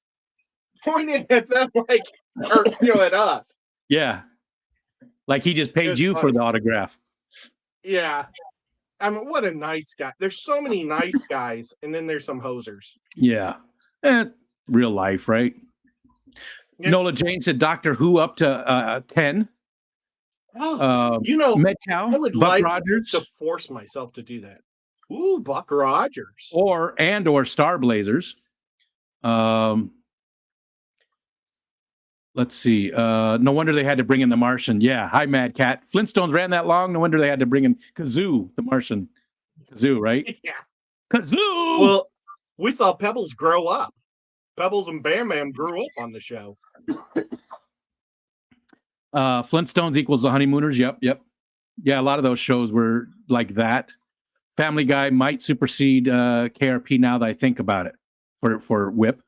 pointing at them at us. Yeah, like he just paid you for the autograph. Yeah, I mean, what a nice guy. There's so many nice guys, and then there's some hosers. Yeah, real life, right? Yeah. Nola Jane said Doctor Who up to 10. Metcalf, I would Buck like Rogers. to force myself to do that. Ooh, Buck Rogers. Or Star Blazers. Let's see. No wonder they had to bring in the Martian. Yeah. Hi, Mad Cat. Flintstones ran that long. No wonder they had to bring in Kazoo, the Martian. Kazoo, right? Yeah. Kazoo! Well, we saw Pebbles grow up. Pebbles and Bam Bam grew up on the show. Flintstones equals the Honeymooners. Yep. Yeah, a lot of those shows were like that. Family Guy might supersede KRP now that I think about it for Whip.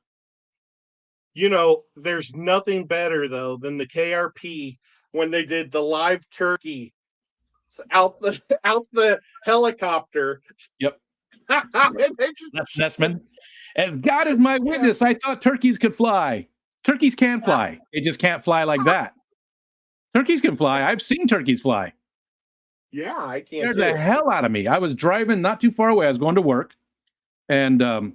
You know, there's nothing better though than the KRP when they did the live turkey out the helicopter. Yep. That's Nessman. As God is my witness, I thought turkeys could fly. Turkeys can fly. They just can't fly like that. Turkeys can fly. I've seen turkeys fly. Yeah, I can't. Scared the hell out of me. I was driving not too far away. I was going to work and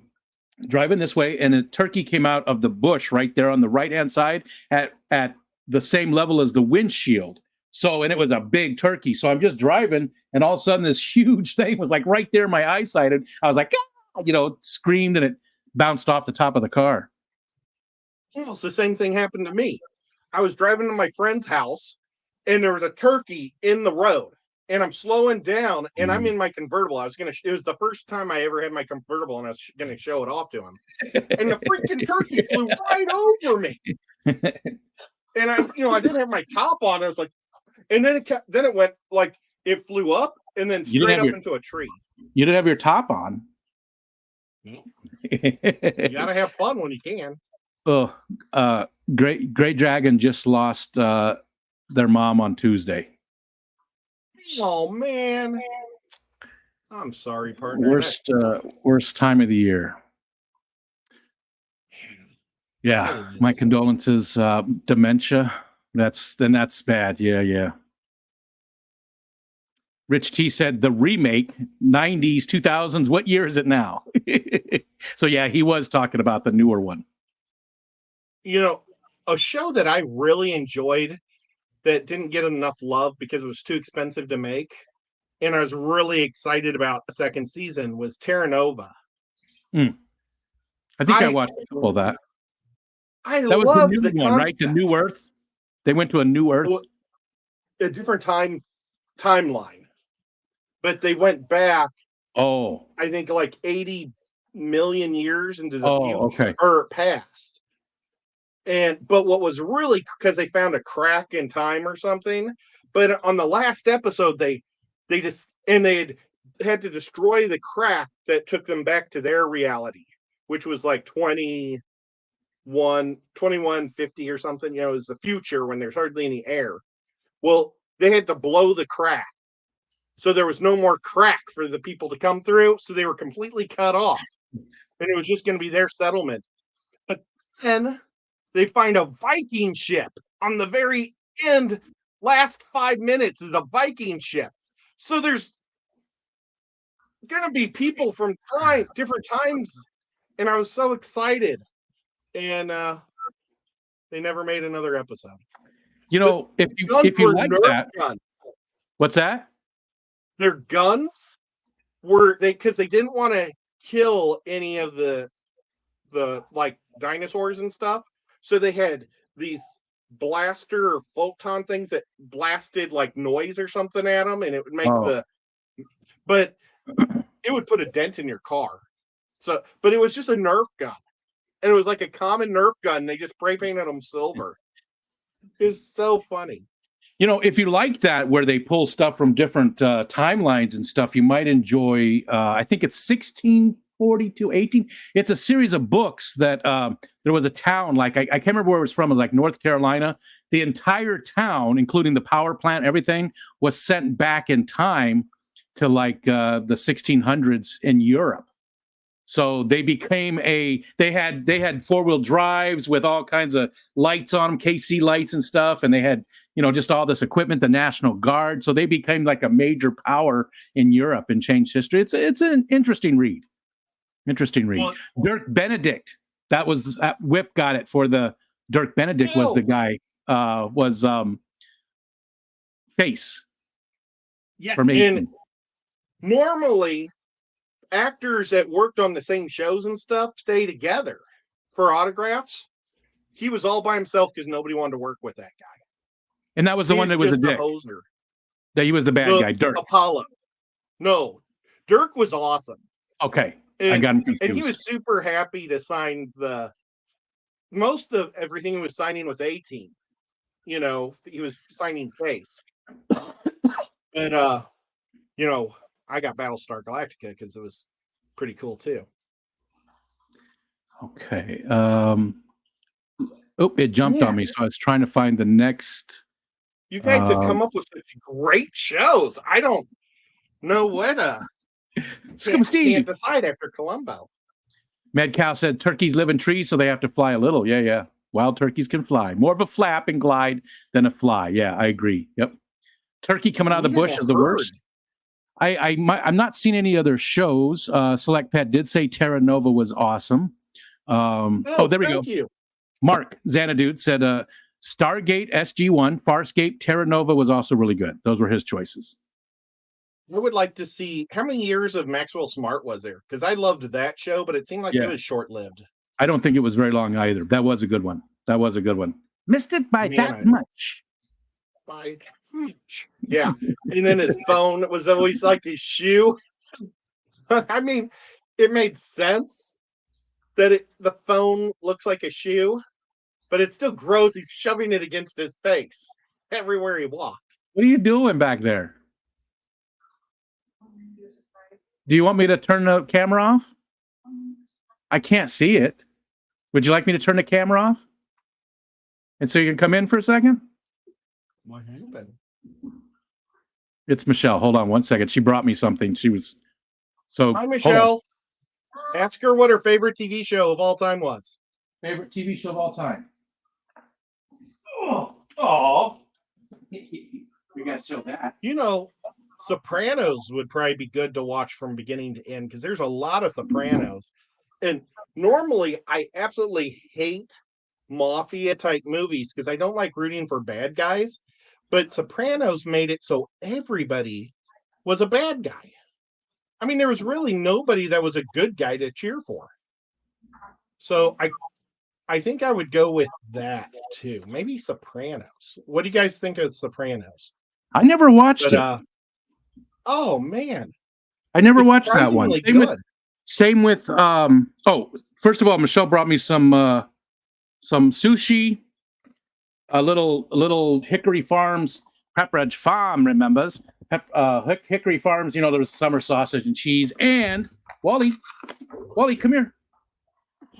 driving this way, and a turkey came out of the bush right there on the right-hand side at the same level as the windshield. So, and it was a big turkey. So I'm just driving, and all of a sudden this huge thing was like right there in my eyesight. And I was like, screamed, and it bounced off the top of the car. Almost the same thing happened to me. I was driving to my friend's house, and there was a turkey in the road. And I'm slowing down, and I'm in my convertible. It was the first time I ever had my convertible, and I was going to show it off to him. And the freaking turkey flew right over me. And I didn't have my top on. I was like, and then it went like it flew up and then straight up into a tree. You didn't have your top on. You gotta have fun when you can. Oh, Great Dragon just lost their mom on Tuesday. Oh man, I'm sorry, partner. Worst time of the year. Yeah, my condolences. Dementia. That's bad. Yeah. Rich T said the remake, 90s, 2000s. What year is it now? So yeah, he was talking about the newer one. You know, a show that I really enjoyed that didn't get enough love because it was too expensive to make, and I was really excited about the second season, was Terra Nova. I think I watched a couple of that. That was the new one, right? The New Earth. They went to a new Earth. Well, a different timeline. But they went back, I think like 80 million years into the future or past. But what was really, because they found a crack in time or something. But on the last episode, they had to destroy the crack that took them back to their reality, which was like 2150 or something. It was the future when there's hardly any air. Well, they had to blow the crack. So there was no more crack for the people to come through. So they were completely cut off. And it was just going to be their settlement. But then they find a Viking ship on the very end. Last 5 minutes is a Viking ship. So there's going to be people from different times. And I was so excited. And they never made another episode. If you like that. Guns. What's that? Their guns were because they didn't want to kill any of the like dinosaurs and stuff. So they had these blaster or photon things that blasted like noise or something at them, and it would make but it would put a dent in your car. So, but it was just a Nerf gun, and it was like a common Nerf gun. And they just spray painted them silver. It's so funny. If you like that, where they pull stuff from different timelines and stuff, you might enjoy, I think it's 1642, 18. It's a series of books that there was a town, like, I can't remember where it was from. It was like North Carolina. The entire town, including the power plant, everything, was sent back in time to like the 1600s in Europe. So they became they had four-wheel drives with all kinds of lights on them, KC lights and stuff. And they had, just all this equipment, the National Guard. So they became like a major power in Europe and changed history. It's an interesting read. Well, Dirk Benedict, that was Whip got it for the Dirk Benedict was the guy, Face. Yeah. And normally actors that worked on the same shows and stuff stay together for autographs. He was all by himself because nobody wanted to work with that guy. And that was the one that was a dick. That he was the bad guy, Dirk. Apollo. No, Dirk was awesome. Okay. And, got him and he confused. was super happy to sign most of everything he was signing was 18. You know, he was signing face. But I got Battlestar Galactica because it was pretty cool too. Okay. It jumped Yeah. on me, so I was trying to find the next. You guys have come up with such great shows. I don't know what can't decide after Columbo. Mad Cow said turkeys live in trees, so they have to fly a little. Yeah. Wild turkeys can fly. More of a flap and glide than a fly. Yeah, I agree. Yep. Turkey coming out of the bush is the worst. I'm not seeing any other shows. Select Pet did say Terra Nova was awesome. There we go. Thank you. Mark Xanadude said Stargate SG-1, Farscape, Terra Nova was also really good. Those were his choices. I would like to see how many years of Maxwell Smart was there? Because I loved that show, but it seemed like it was short-lived. I don't think it was very long either. That was a good one. Missed it by that much. By much. Yeah. And then his phone was always like his shoe. I mean, it made sense that the phone looks like a shoe, but it's still gross. He's shoving it against his face everywhere he walked. What are you doing back there? Do you want me to turn the camera off? I can't see it. Would you like me to turn the camera off? And so you can come in for a second? What happened? It's Michelle. Hold on one second. She brought me something. Hi, Michelle. Ask her what her favorite TV show of all time was. Favorite TV show of all time? Oh. We got to show that. Sopranos would probably be good to watch from beginning to end because there's a lot of Sopranos. And normally I absolutely hate mafia type movies because I don't like rooting for bad guys. But Sopranos made it so everybody was a bad guy. I mean, there was really nobody that was a good guy to cheer for. So I think I would go with that too. Maybe Sopranos. What do you guys think of Sopranos? I never watched it. Oh man, I never watched that one. Same with first of all, Michelle brought me some sushi, a little Hickory Farms Pepperidge Farm remembers Hickory Farms. There was summer sausage and cheese. And Wally, come here.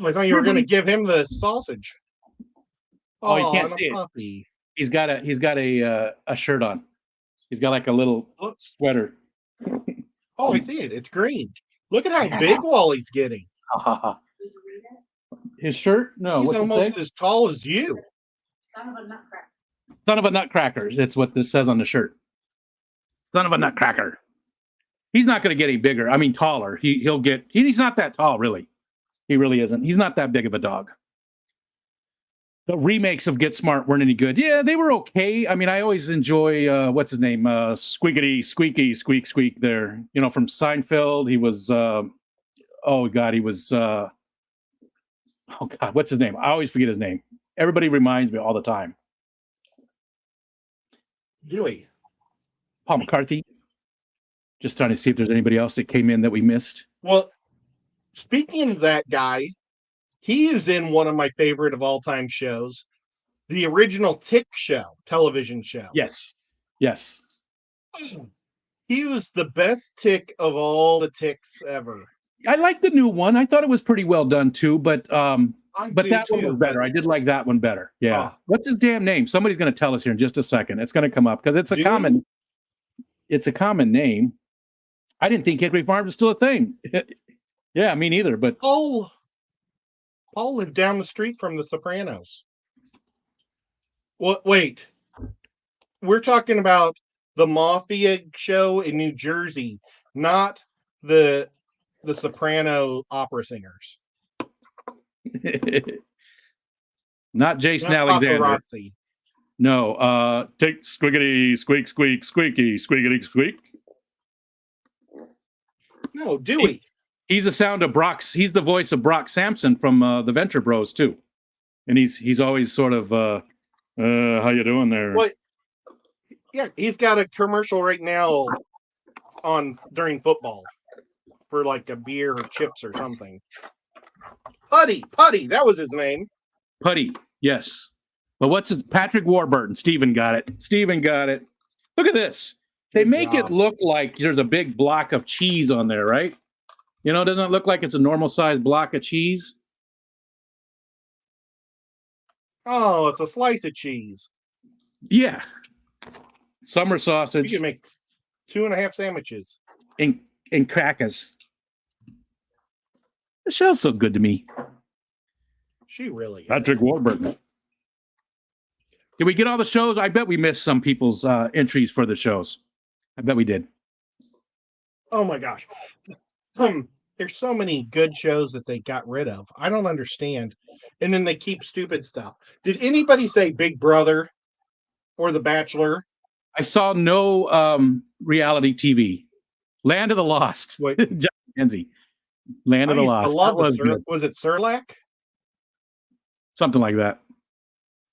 I thought you were going to give him the sausage. Oh, you can't see it. He's got a shirt on. He's got like a little sweater. Oh, I see it. It's green. Look at how big Wally's getting. His shirt? No. He's almost as tall as you. Son of a nutcracker. Son of a nutcracker. That's what this says on the shirt. Son of a nutcracker. He's not going to get any bigger. I mean, taller. He's not that tall, really. He really isn't. He's not that big of a dog. The remakes of Get Smart weren't any good. Yeah, they were okay. I mean, I always enjoy what's his name, Squeaky Squeak Squeak. There, from Seinfeld. He was. He was. What's his name? I always forget his name. Everybody reminds me all the time. Dewey. Paul McCarthy. Just trying to see if there's anybody else that came in that we missed. Well, speaking of that guy, he is in one of my favorite of all time shows, the original Tick show, television show. Yes. He was the best Tick of all the Ticks ever. I like the new one. I thought it was pretty well done too, but that one was better. I did like that one better. Yeah. What's his damn name? Somebody's going to tell us here in just a second. It's going to come up because it's a common name. I didn't think Hickory Farms was still a thing. Yeah, me neither. But Paul lived down the street from The Sopranos. Wait, we're talking about the Mafia show in New Jersey, not the Soprano opera singers. Not Jason Alexander. Paparazzi. No, take squiggity squeak squeak squeaky squiggity squeak. No, Dewey. He's the sound of Brock's. He's the voice of Brock Sampson from the Venture Bros too, and he's always sort of how you doing there? Well, yeah, he's got a commercial right now during football. for like a beer or chips or something. Putty, that was his name. Putty, yes. But what's his Patrick Warburton? Steven got it. Look at this. They Good make it job. look like there's a big block of cheese on there, right? You know, doesn't it look like it's a normal sized block of cheese? Oh, it's a slice of cheese. Yeah. Summer You sausage can make 2.5 sandwiches. and crackers. Michelle's so good to me. She really is. Patrick Warburton. Did we get all the shows? I bet we missed some people's entries for the shows. I bet we did. Oh my gosh. There's so many good shows that they got rid of. I don't understand. And then they keep stupid stuff. Did anybody say Big Brother or The Bachelor? I saw no reality TV. Land of the Lost. Wait. John Mackenzie. Land of I the used to Lost. love That was good. was it Surlac? Something like that.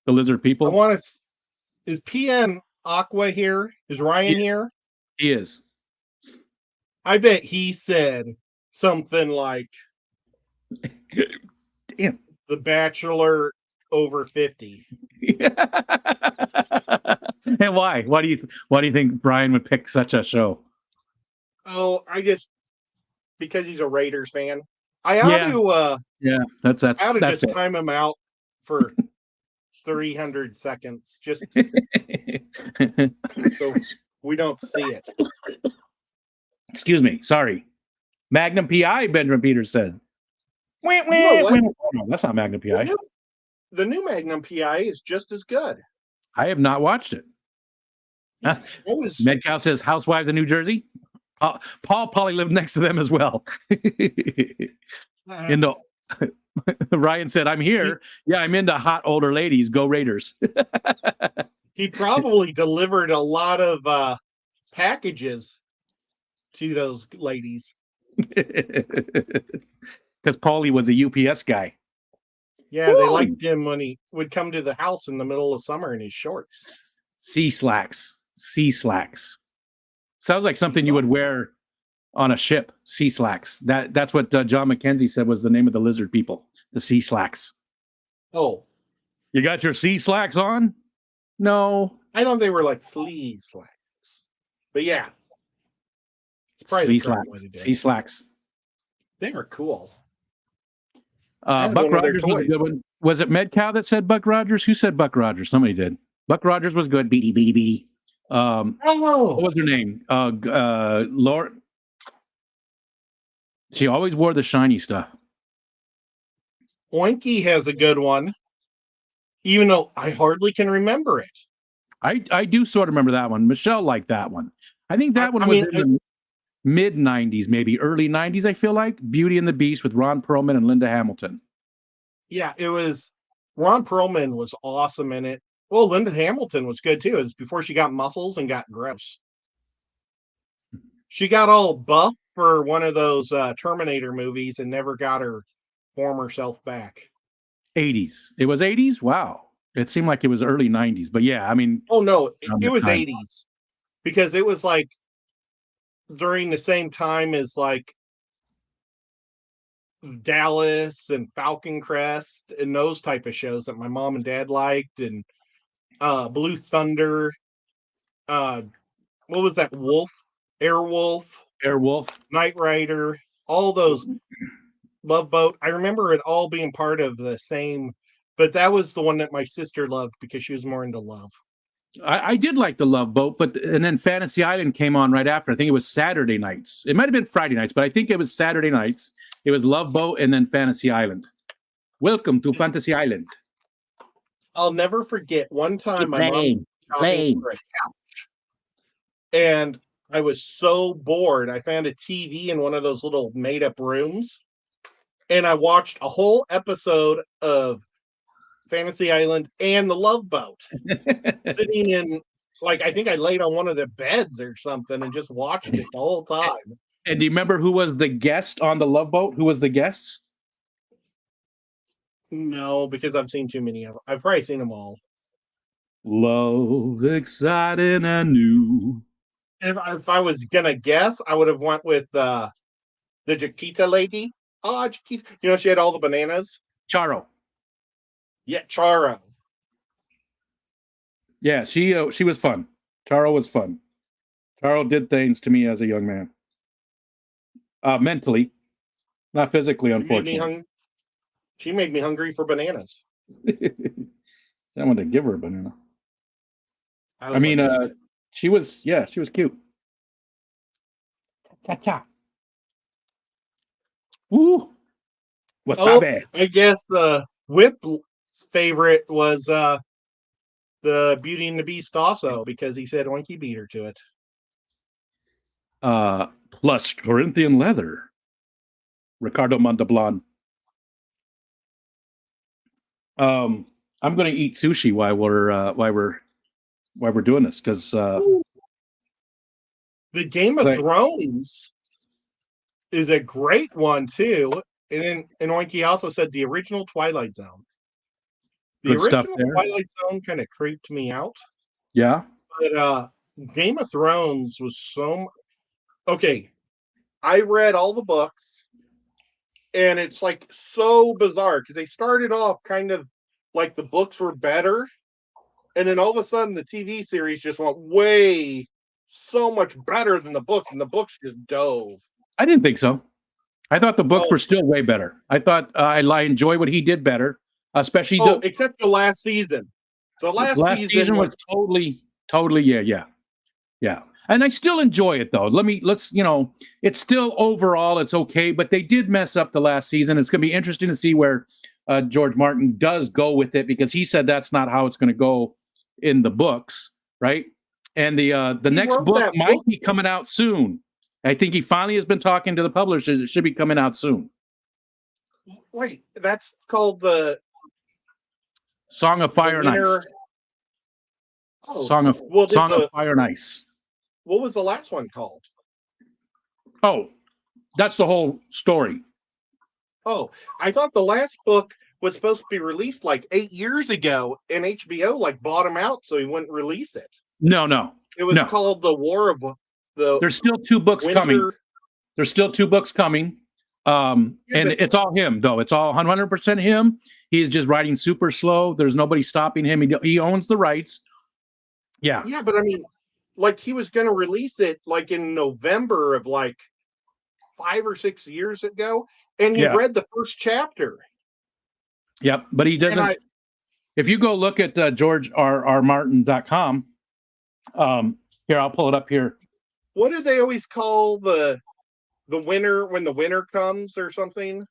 The lizard people. I want to. Is PN Aqua here? Is Ryan here? He is. I bet he said something like Damn. The Bachelor over 50. And why? Why do you think Brian would pick such a show? Oh, because he's a Raiders fan. I ought Yeah. to Yeah, that's just it. time him out for 300 seconds, just so we don't see it. Excuse me. Sorry. Magnum PI, Benjamin Peters said. You know what? No, that's not Magnum PI. The new Magnum PI is just as good. I have not watched it. Huh? It was Medcow says Housewives of New Jersey. Paul probably lived next to them as well. Into Ryan said, "I'm here. Yeah, I'm into hot older ladies. Go Raiders." he probably delivered a lot of packages to those ladies. Because Paulie was a UPS guy. Yeah, Woo! they liked him when he would come to the house in the middle of summer in his shorts. Sea slacks. Sounds like something you would wear on a ship. Sea slacks. That's what John Mackenzie said was the name of the lizard people. The sea slacks. Oh, You got your sea slacks on? No. I thought they were like sleeve slacks. But yeah. It's probably Sea the correct way slacks. to do it. Sea slacks. They were cool. I had Buck one of their Rogers was a toys. good one. Was it Medcow that said Buck Rogers? Who said Buck Rogers? Somebody did. Buck Rogers was good. Beady. What Oh, was her name? Laura. She always wore the shiny stuff. Oinky has a good one, even though I hardly can remember it. I do sort of remember that one. Michelle liked that one. I think that one was in the mid 90s, maybe early 90s, I feel like. Beauty and the Beast with Ron Perlman and Linda Hamilton. Yeah, it was. Ron Perlman was awesome in it. Well, Linda Hamilton was good too. It was before she got muscles and got gross. She got all buff for one of those Terminator movies and never got her former self back. 80s. It was 80s? Wow. It seemed like it was early 90s. But yeah, I mean. Oh, no, around it that was time. 80s because it was like during the same time as like Dallas and Falcon Crest and those type of shows that my mom and dad liked, and Blue Thunder. What was that? Airwolf. Knight Rider, all those. Love Boat. I remember it all being part of the same, but that was the one that my sister loved because she was more into love. I did like the Love Boat, and then Fantasy Island came on right after. I think it was Saturday nights. It might have been Friday nights, but I think it was Saturday nights. It was Love Boat and then Fantasy Island. Welcome to Fantasy Island. I'll never forget one time my mom Playing. shopping for a couch, and I was so bored. I found a TV in one of those little made-up rooms, and I watched a whole episode of Fantasy Island and the Love Boat. Sitting in, like, I think I laid on one of the beds or something and just watched it the whole time. And do you remember who was the guest on the Love Boat? Who was the guests? No, because I've seen too many of them. I've probably seen them all. Love, exciting and new. If I was gonna guess, I would have went with The Chiquita lady. Ah, Chiquita. You know, she had all the bananas. Charo. Yeah, Charo. Yeah, she was fun. Charo was fun. Charo did things to me as a young man. Mentally, not physically, She made me unfortunately. She made me hungry for bananas. I wanted to give her a banana. I mean, she was cute. Cha-cha. Woo! Wasabi. I guess the Whip's favorite was the Beauty and the Beast also, because he said Oinky beat her to it. Plus Corinthian leather. Ricardo Montalban. I'm going to eat sushi while we're doing this, because The Game of Thrones is a great one too. And Oinky also said the original Twilight Zone. The good stuff original there. Twilight Zone kind of creeped me out. Yeah. But Game of Thrones was okay. I read all the books, and it's like so bizarre because they started off kind of like the books were better, and then all of a sudden the TV series just went way so much better than the books, and the books just dove. I didn't think so. I thought the books were still way better. I thought I enjoy what he did better, especially except the last season. The last season was totally, yeah. And I still enjoy it though. It's still overall it's okay, but they did mess up the last season. It's going to be interesting to see where George Martin does go with it, because he said that's not how it's going to go in the books, right? And the next book might be coming out soon. I think he finally has been talking to the publishers. It should be coming out soon. Wait, that's called the Song of Fire and Ice. Song of Fire and Ice. What was the last one called? Oh, that's the whole story. Oh, I thought the last book was supposed to be released like 8 years ago, and HBO like bought him out so he wouldn't release it. No. It was called The War of the There's still 2 books coming. There's still 2 books coming. And it's all him, though. It's all 100% him. He's just writing super slow. There's nobody stopping him. He owns the rights. Yeah. Yeah, but I mean, like he was going to release it like in November of like 5 or 6 years ago, and he read the first chapter. Yep, but he doesn't. If you go look at GeorgeRRMartin.com, here, I'll pull it up here. What do they always call the winter when the winter comes or something?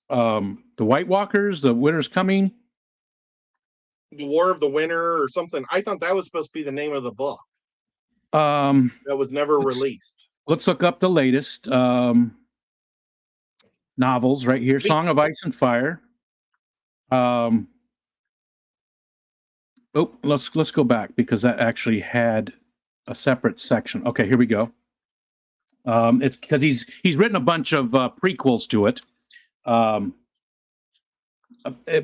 The White Walkers, the winter's coming. The War of the Winter or something. I thought that was supposed to be the name of the book. That was never released. Let's look up the latest novels right here. Song of Ice and Fire. Let's go back, because that actually had a separate section. Okay, here we go. It's because he's written a bunch of prequels to it,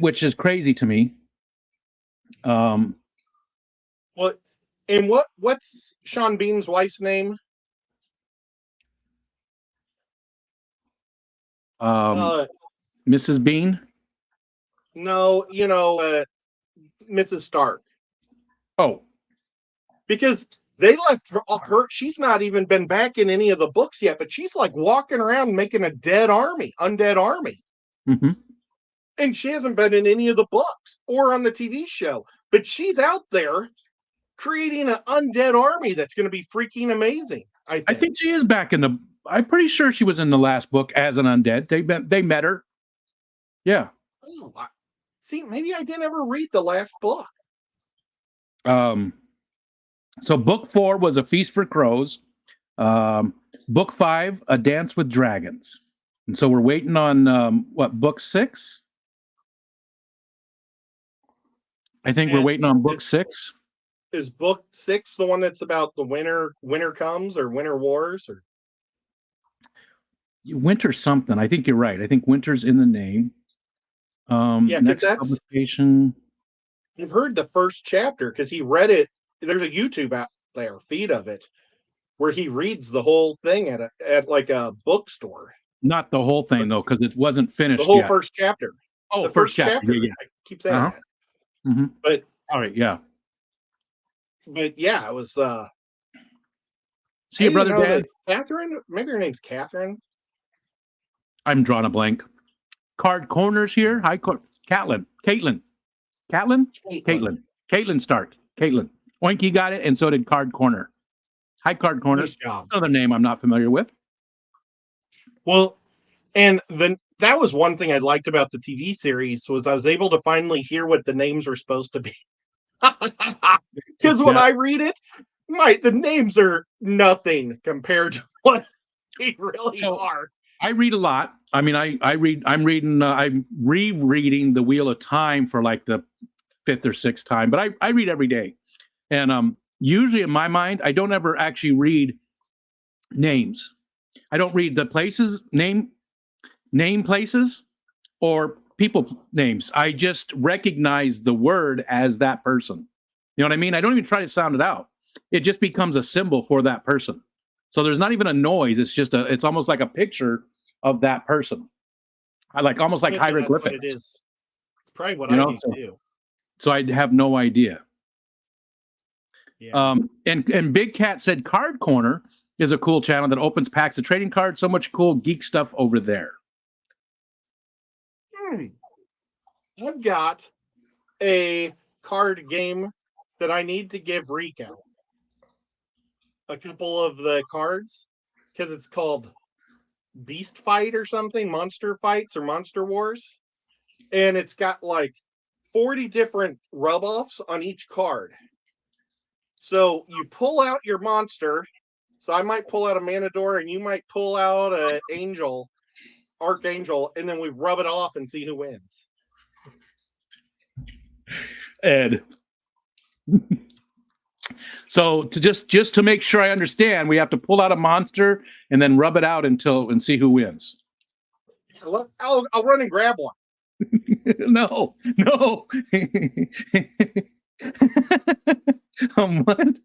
which is crazy to me. What's Sean Bean's wife's name? Mrs. Bean? No, Mrs. Stark. Oh. Because they left her, she's not even been back in any of the books yet, but she's like walking around making a undead army. Mm-hmm. And she hasn't been in any of the books or on the TV show, but she's out there creating an undead army that's going to be freaking amazing. I think she is back in I'm pretty sure she was in the last book as an undead. They met her. Yeah. Oh, see, maybe I didn't ever read the last book. So book 4 was A Feast for Crows. Book 5, A Dance with Dragons. And so we're waiting on book 6? I think we're waiting on book 6. Is book 6 the one that's about the winter comes, or winter wars, or winter something? I think you're right. I think winter's in the name. Next publication. You've heard the first chapter because he read it. There's a YouTube out there feed of it, where he reads the whole thing at like a bookstore. Not the whole thing though, because it wasn't finished The whole yet. first chapter. Oh, The first chapter. Yeah, I keep saying Uh-huh. that. Mm-hmm. But all right, yeah. yeah, it was See your brother, Dad? that Catherine, maybe her name's Catherine. I'm drawing a blank. Card Corners here. Hi, Caitlin. Stark. Caitlin. Oinky got it, and so did Card Corner. Hi, Card Corner. Nice job. Another name I'm not familiar with. Well, and then that was one thing I liked about the TV series was I was able to finally hear what the names were supposed to be. Because when I read it, the names are nothing compared to what they really are. I read a lot. I mean, I'm rereading The Wheel of Time for like the 5th or 6th time, but I read every day. And usually in my mind, I don't ever actually read names. I don't read the places, name places or people names. I just recognize the word as that person. You know what I mean? I don't even try to sound it out. It just becomes a symbol for that person. So there's not even a noise. It's just it's almost like a picture of that person. I like almost like hieroglyphics. It is. It's probably what I do too. So I have no idea. Yeah. And Big Cat said Card Corner is a cool channel that opens packs of trading cards. So much cool geek stuff over there. I've got a card game that I need to give Rico a couple of the cards because it's called Beast Fight or something, Monster Fights or Monster Wars. And it's got like 40 different rub-offs on each card. So you pull out your monster. So I might pull out a Manador and you might pull out an Archangel, and then we rub it off and see who wins. Ed. So to just to make sure I understand, we have to pull out a monster and then rub it out and see who wins. I'll run and grab one. No. What?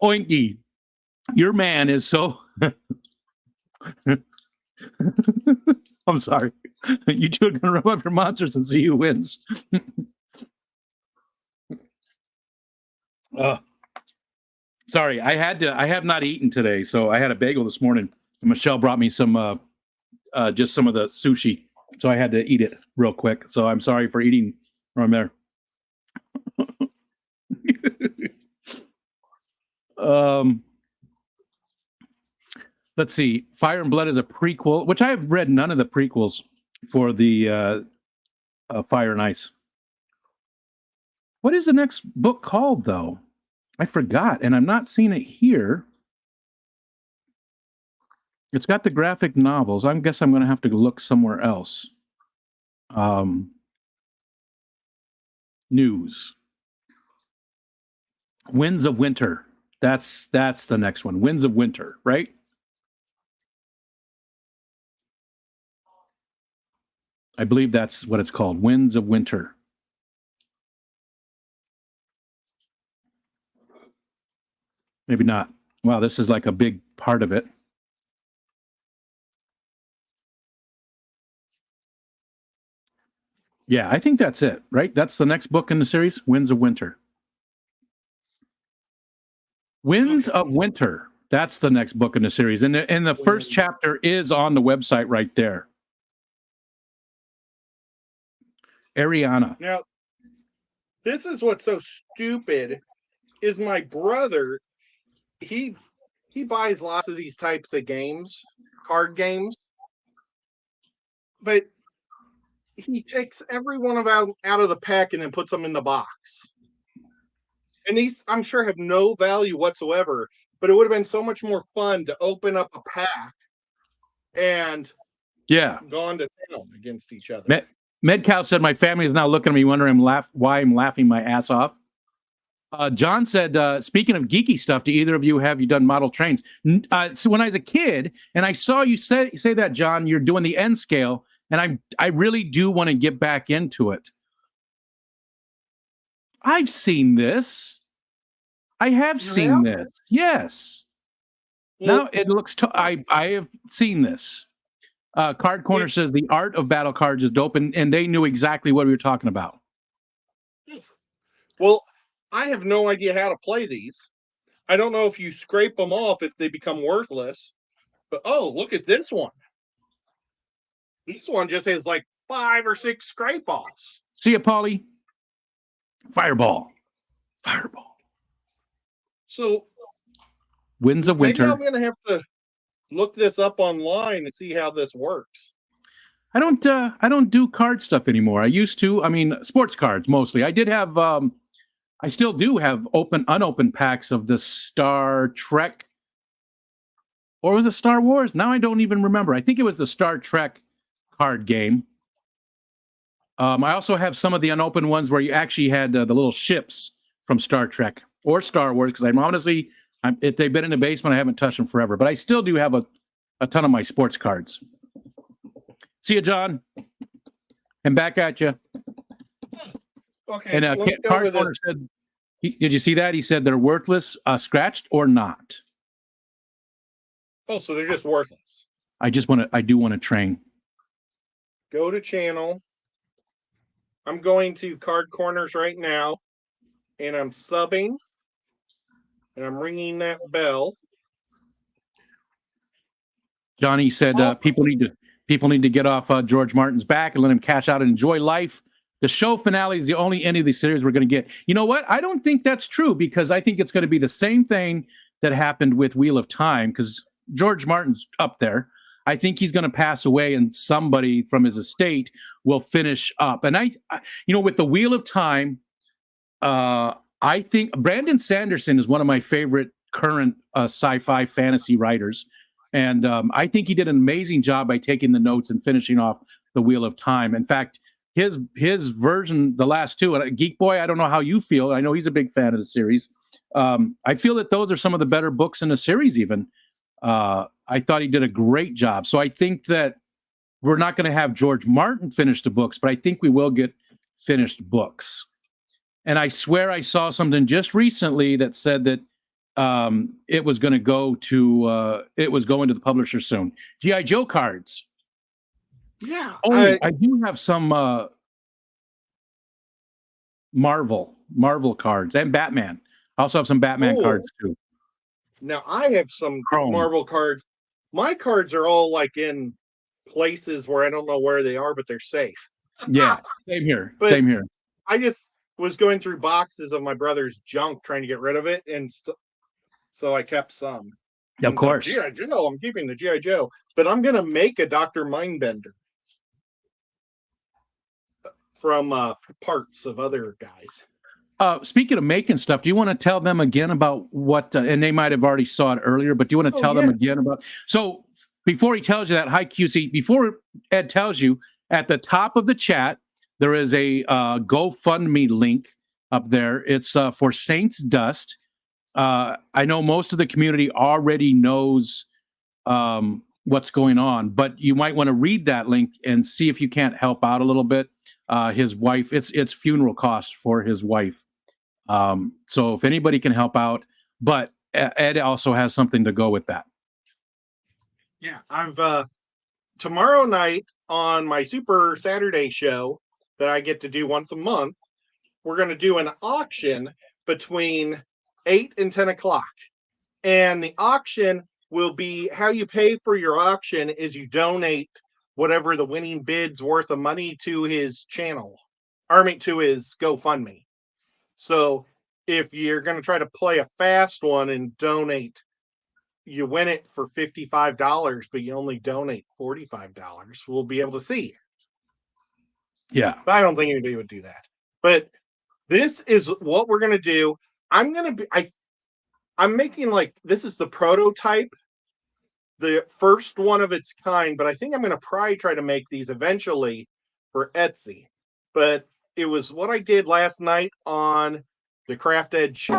Oinky, your man is so. I'm sorry. You two are gonna rub up your monsters and see who wins. Sorry, I have not eaten today, so I had a bagel this morning. Michelle brought me some just some of the sushi, so I had to eat it real quick. So I'm sorry for eating from there. Let's see. Fire and Blood is a prequel, which I have read none of the prequels for the Fire and Ice. What is the next book called, though? I forgot, and I'm not seeing it here. It's got the graphic novels. I guess I'm going to have to look somewhere else. News. Winds of Winter. That's the next one. Winds of Winter, right? I believe that's what it's called. Winds of Winter. Maybe not. Wow, this is like a big part of it. Yeah, I think that's it, right? That's the next book in the series, Winds of Winter. Winds of Winter. That's the next book in the series. And the first chapter is on the website right there. Ariana. Now, this is what's so stupid is my brother, he buys lots of these types of games, card games, but he takes every one of them out of the pack and then puts them in the box. And these, I'm sure, have no value whatsoever, but it would have been so much more fun to open up a pack and gone to town against each other. Medcow said, my family is now looking at me wondering why I'm laughing my ass off. John said, speaking of geeky stuff, do either of you have you done model trains? So when I was a kid and I saw you say that, John, you're doing the N scale, and I really do want to get back into it. I've seen this. I have You seen have? this. Yes. Well, Now it looks. I have seen this. Card Corner it- says the art of battle cards is dope, and they knew exactly what we were talking about. well, I have no idea how to play these. I don't know if you scrape them off if they become worthless. But oh, look at this one. This one just has like 5 or 6 scrape offs. See ya, Paulie. Fireball. Fireball. So Winds of maybe Winter. I'm gonna have to look this up online and see how this works. I don't do card stuff anymore. I used to. I mean, sports cards mostly. I did have. I still do have unopened packs of the Star Trek, or was it Star Wars? Now I don't even remember. I think it was the Star Trek card game. I also have some of the unopened ones where you actually had the little ships from Star Trek or Star Wars, because I'm honestly, if they've been in the basement, I haven't touched them forever. But I still do have a ton of my sports cards. See you, John. And back at you. Okay, And let's go Card with Corner this. said, did you see that? He said they're worthless, scratched or not. Oh, so they're just worthless. I do want to train. Go to channel. I'm going to Card Corners right now, and I'm subbing, and I'm ringing that bell. Johnny said Awesome. people need to get off George Martin's back and let him cash out and enjoy life. The show finale is the only end of the series we're going to get. You know what? I don't think that's true, because I think it's going to be the same thing that happened with Wheel of Time, because George Martin's up there. I think he's going to pass away, and somebody from his estate will finish up. And with the Wheel of Time, I think Brandon Sanderson is one of my favorite current sci-fi fantasy writers. And I think he did an amazing job by taking the notes and finishing off the Wheel of Time. In fact, his version, the last two, and Geek Boy, I don't know how you feel. I know he's a big fan of the series. I feel that those are some of the better books in the series even. I thought he did a great job. So I think that we're not going to have George Martin finish the books, but I think we will get finished books. And I swear I saw something just recently that said that it was going to go to going to the publisher soon. G.I. Joe cards. Yeah. Oh, I do have some Marvel cards and Batman. I also have some Batman cards too. Now I have some Chrome. Marvel cards. My cards are all like in places where I don't know where they are, but they're safe. Yeah, same here. But Same here. I just was going through boxes of my brother's junk trying to get rid of it, and so I kept some. Yeah, of course. G.I. Joe, I'm keeping the G.I. Joe, but I'm gonna make a Dr. Mindbender from parts of other guys. Speaking of making stuff, do you want to tell them again about what? And they might have already saw it earlier, but do you want to tell them again about? So before he tells you that, hi QC. Before Ed tells you, at the top of the chat there is a GoFundMe link up there. It's for Saints Dust. I know most of the community already knows what's going on, but you might want to read that link and see if you can't help out a little bit. His wife, it's funeral costs for his wife. So if anybody can help out, but Ed also has something to go with that. Yeah, I've tomorrow night on my Super Saturday show that I get to do once a month, we're going to do an auction between 8 and 10 o'clock. And the auction will be, how you pay for your auction is you donate whatever the winning bid's worth of money to his channel, to his GoFundMe. So if you're going to try to play a fast one and donate, you win it for $55, but you only donate $45, we'll be able to see. Yeah. But I don't think anybody would do that. But this is what we're going to do. I'm making this is the prototype, the first one of its kind, but I think I'm going to probably try to make these eventually for Etsy. But it was what I did last night on the Craft Ed show.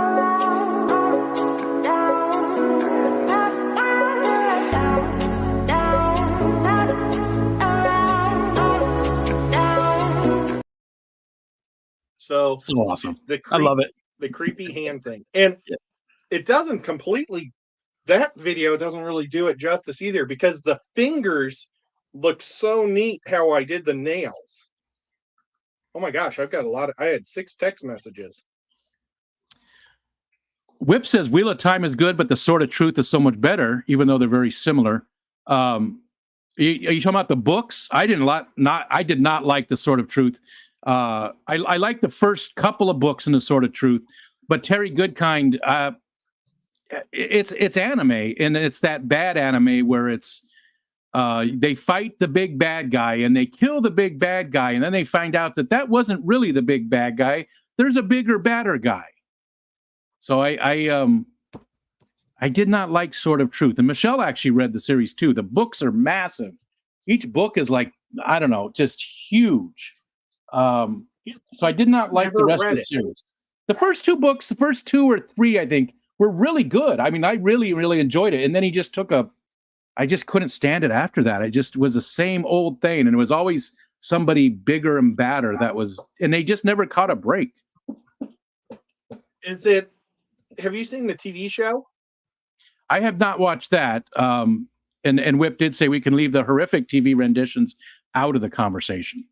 So awesome. I love it. The creepy hand thing. And it doesn't completely. That video doesn't really do it justice either because the fingers look so neat. How I did the nails. Oh my gosh, I've got a lot. I had 6 text messages. Whip says Wheel of Time is good, but the Sword of Truth is so much better, even though they're very similar. Are you talking about the books? I did not like the Sword of Truth. I liked the first couple of books in the Sword of Truth, but Terry Goodkind, it's anime, and it's that bad anime where it's they fight the big bad guy and they kill the big bad guy, and then they find out that wasn't really the big bad guy. There's a bigger, badder guy. So I did not like Sword of Truth. And Michelle actually read the series too. The books are massive. Each book is like, I don't know, just huge. So I did not like the rest of the series. The first 2 books, the first 2 or 3, I think, were really good. I mean, I really, really enjoyed it. And then he just I just couldn't stand it after that. It just was the same old thing. And it was always somebody bigger and badder and they just never caught a break. Have you seen the TV show? I have not watched that. And Whip did say we can leave the horrific TV renditions out of the conversation.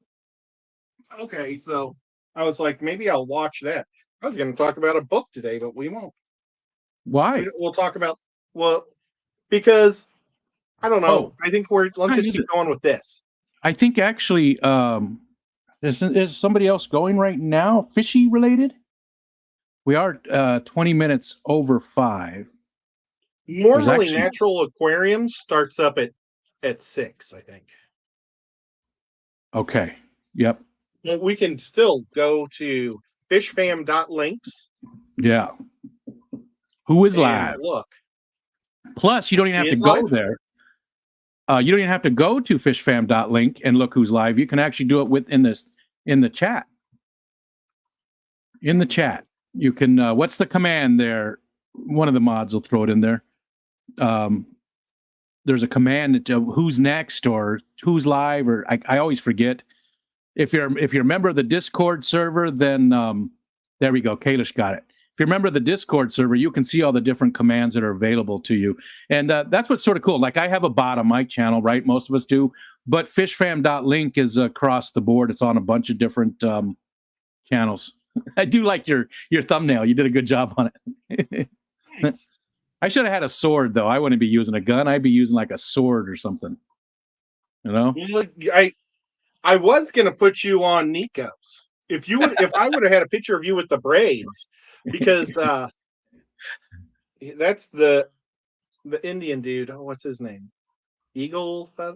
Okay, so I was like, maybe I'll watch that. I was going to talk about a book today, but we won't. Why? We'll talk about, because I don't know. I think let's just keep going with this. I think actually, is somebody else going right now? Fishy related? We are 20 minutes over 5. Normally, Natural Aquarium starts up at 6, I think. Okay. Yep. Well, we can still go to fishfam.links. Yeah. Who is live? Look. Plus, you don't even have to go there. You don't even have to go to fishfam.link and look who's live. You can actually do it in the chat. In the chat. You can, what's the command there? One of the mods will throw it in there. There's a command that who's next or who's live, or I always forget. If you're a member of the Discord server, then there we go. Kalish got it. If you're a member of the Discord server, you can see all the different commands that are available to you. And that's what's sort of cool. Like I have a bot on my channel, right? Most of us do. But fishfam.link is across the board. It's on a bunch of different channels. I do like your thumbnail. You did a good job on it. Thanks. I should have had a sword, though. I wouldn't be using a gun. I'd be using like a sword or something. You know? I was going to put you on Nico's. If I would have had a picture of you with the braids, because that's the Indian dude. Oh, what's his name? Eagle? I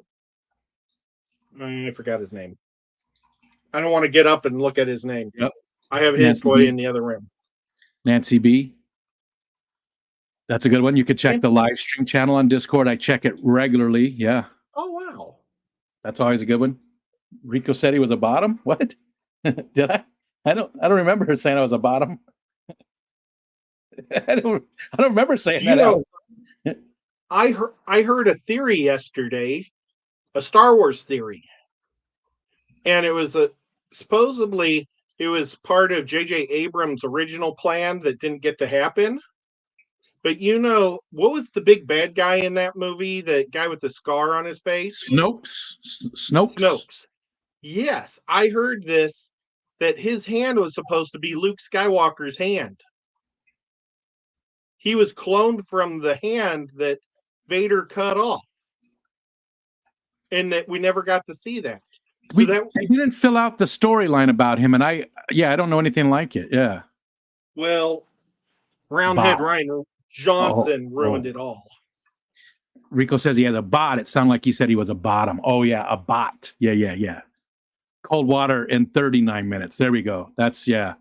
forgot his name. I don't want to get up and look at his name. Yep. I have his boy in the other room. Nancy B. That's a good one. You could check the live stream channel on Discord. I check it regularly. Yeah. Oh, wow. That's always a good one. Rico said he was a bottom. What? Did I? I don't remember her saying I was a bottom. I don't remember saying that. I heard a theory yesterday, a Star Wars theory. And it was supposedly it was part of J.J. Abrams' original plan that didn't get to happen. But what was the big bad guy in that movie? The guy with the scar on his face? Snopes. Yes, I heard this, that his hand was supposed to be Luke Skywalker's hand. He was cloned from the hand that Vader cut off. And that we never got to see that. So they didn't fill out the storyline about him, and I don't know anything like it. Yeah. Well, Roundhead Rhino Johnson ruined it all. Rico says he has a bot. It sounded like he said he was a bottom. Oh yeah, a bot. Yeah. Cold water in 39 minutes. There we go. That's yeah.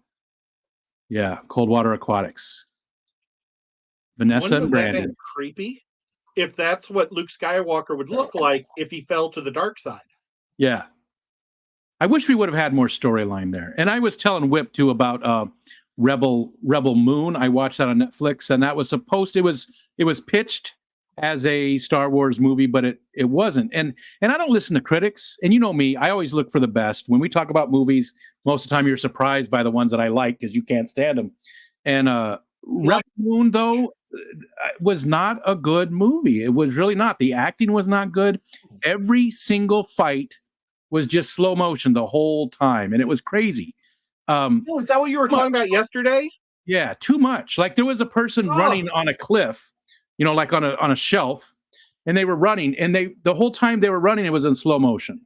Cold water aquatics. Vanessa and Brandon. Creepy. If that's what Luke Skywalker would look like if he fell to the dark side. Yeah. I wish we would have had more storyline there. And I was telling Whip too about Rebel Moon. I watched that on Netflix, and that was it was pitched as a Star Wars movie, but it wasn't. And I don't listen to critics. And you know me, I always look for the best. When we talk about movies, most of the time you're surprised by the ones that I like because you can't stand them. And Rebel Moon, though, was not a good movie. It was really not. The acting was not good. Every single fight was just slow motion the whole time, and it was crazy. Is that what you were talking about yesterday? Yeah, too much. Like there was a person running on a cliff, like on a shelf, and they were running, and the whole time they were running, it was in slow motion.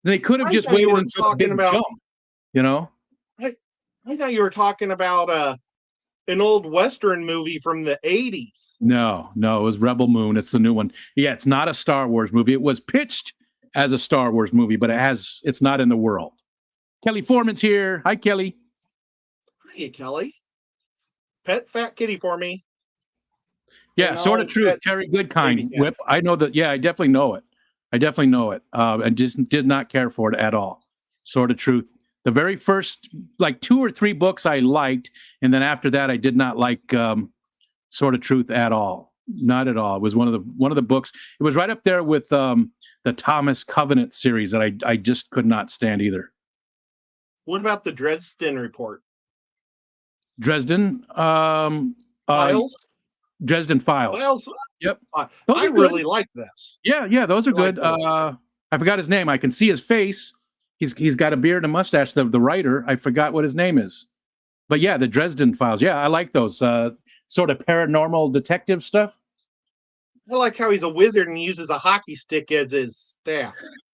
They could have just waited until the big jump, I thought you were talking about an old Western movie from the 80s. No, it was Rebel Moon. It's the new one. Yeah, it's not a Star Wars movie. It was pitched as a Star Wars movie, but it's not in the world. Kelly Foreman's here. Hi, Kelly. Hey, Kelly. Pet fat kitty for me. Yeah, Sword of Truth. Terry Goodkind. Whip. I know that. Yeah, I definitely know it. And just did not care for it at all. Sword of Truth. The very first, 2 or 3 books I liked, and then after that, I did not like Sword of Truth at all. Not at all. It was one of the books. It was right up there with the Thomas Covenant series that I just could not stand either. What about the Dresden Report? Dresden Files. Dresden Files. Yep. I really like this. Yeah, those are good. I forgot his name. I can see his face. He's got a beard and a mustache. The writer, I forgot what his name is, but yeah, the Dresden Files. Yeah, I like those sort of paranormal detective stuff. I like how he's a wizard and he uses a hockey stick as his staff.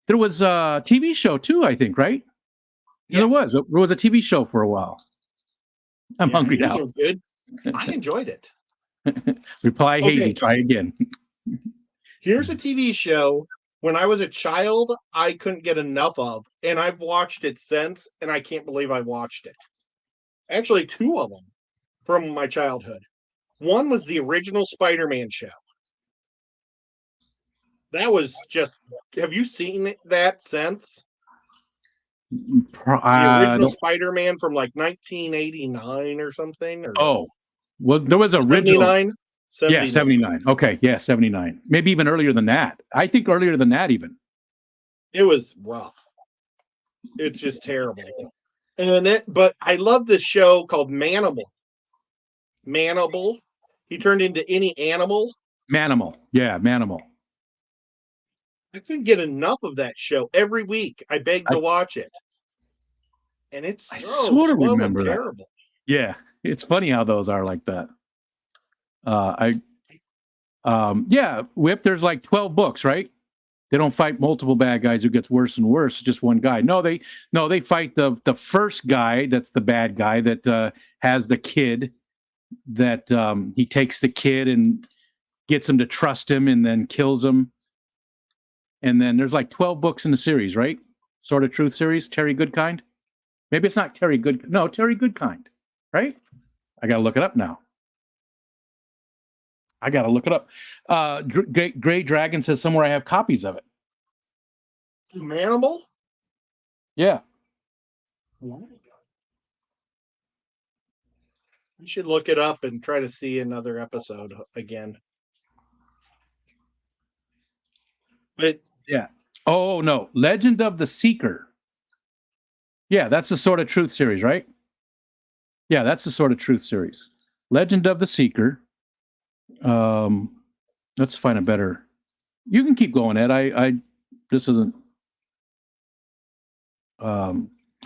There was a TV show too, I think, right? Yeah, there was. There was a TV show for a while. I'm hungry now. Good. I enjoyed it. Reply hazy. Try again. Here's a TV show. When I was a child, I couldn't get enough of, and I've watched it since, and I can't believe I watched it. Actually, 2 of them from my childhood. One was the original Spider-Man show. That was just... Have you seen that since? The original Spider-Man from 1989 or something? Well, there was a original... 79? 79. Yeah, 79. Okay, yeah, 79. Maybe even earlier than that. I think earlier than that even. It was rough. It's just terrible. But I love this show called Manimal. Manimal. He turned into any animal. Manimal. Yeah, Manimal. I couldn't get enough of that show. Every week I begged to watch it. And it's so sort of remember that. Terrible. Yeah, it's funny how those are like that. Whip, there's 12 books, right? They don't fight multiple bad guys who gets worse and worse, just one guy. No, they fight the first guy that's the bad guy that has the kid, that he takes the kid and gets him to trust him and then kills him. And then there's 12 books in the series, right? Sword of Truth series, Terry Goodkind. Maybe it's not Terry Good. No, Terry Goodkind, right? I got to look it up now. I got to look it up. Gray Dragon says somewhere I have copies of it. Manimal? Yeah. We should look it up and try to see another episode again. But yeah. Oh, no. Legend of the Seeker. Yeah, that's the Sword of Truth series, right? Yeah, that's the Sword of Truth series. Legend of the Seeker. Let's find a better. You can keep going, Ed. This isn't. I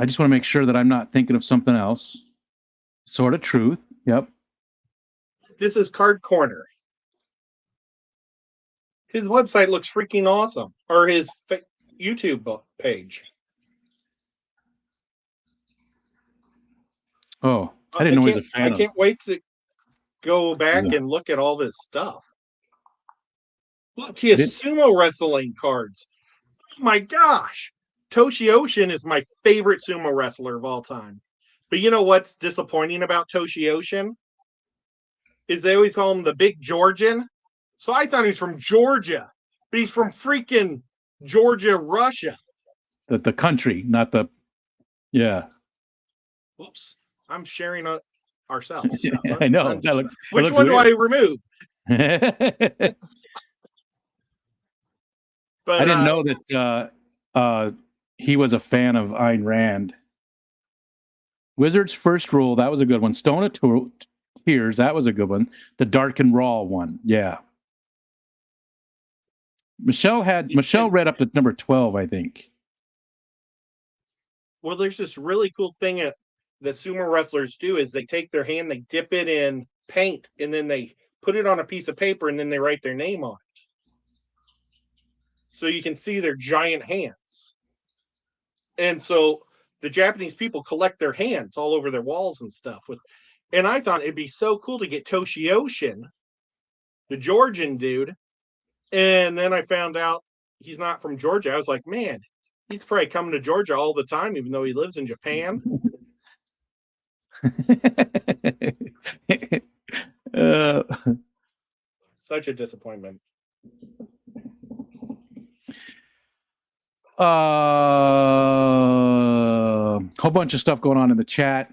just want to make sure that I'm not thinking of something else. Sword of Truth. Yep. This is Card Corner. His website looks freaking awesome, or his YouTube page. Oh, I didn't know he was a fan. I can't wait to go back and look at all this stuff. Look, he has sumo wrestling cards. Oh my gosh. Toshi Ocean is my favorite sumo wrestler of all time. But you know what's disappointing about Toshi Ocean? Is they always call him the Big Georgian. So I thought he was from Georgia, but he's from freaking Georgia, Russia. The country, not the... Yeah. Whoops. I'm sharing ourselves. I know. Which one do I remove? But I didn't know that he was a fan of Ayn Rand. Wizard's First Rule, that was a good one. Stone Tears, that was a good one. The Dark and Raw one, yeah. Michelle read up to number 12, I think. Well, there's this really cool thing that sumo wrestlers do is they take their hand, they dip it in paint, and then they put it on a piece of paper, and then they write their name on it. So you can see their giant hands. And so the Japanese people collect their hands all over their walls and stuff. And I thought it'd be so cool to get Toshioshin, the Georgian dude. And then I found out he's not from Georgia. I was like, man, he's probably coming to Georgia all the time, even though he lives in Japan. Such a disappointment. Whole bunch of stuff going on in the chat.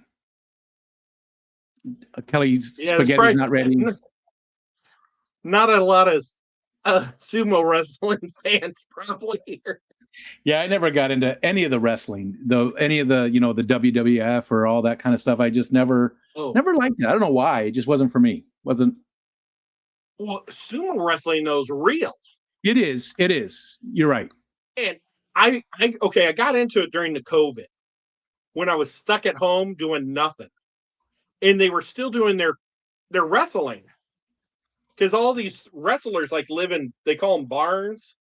Kelly's spaghetti's not ready. Not a lot of sumo wrestling fans probably here. Yeah, I never got into any of the wrestling, though. Any of the, the WWF or all that kind of stuff. I just never liked it. I don't know why. It just wasn't for me. Wasn't. Well, sumo wrestling knows real. It is. It is. You're right. And I got into it during the COVID when I was stuck at home doing nothing, and they were still doing their wrestling because all these wrestlers live in, they call them barns,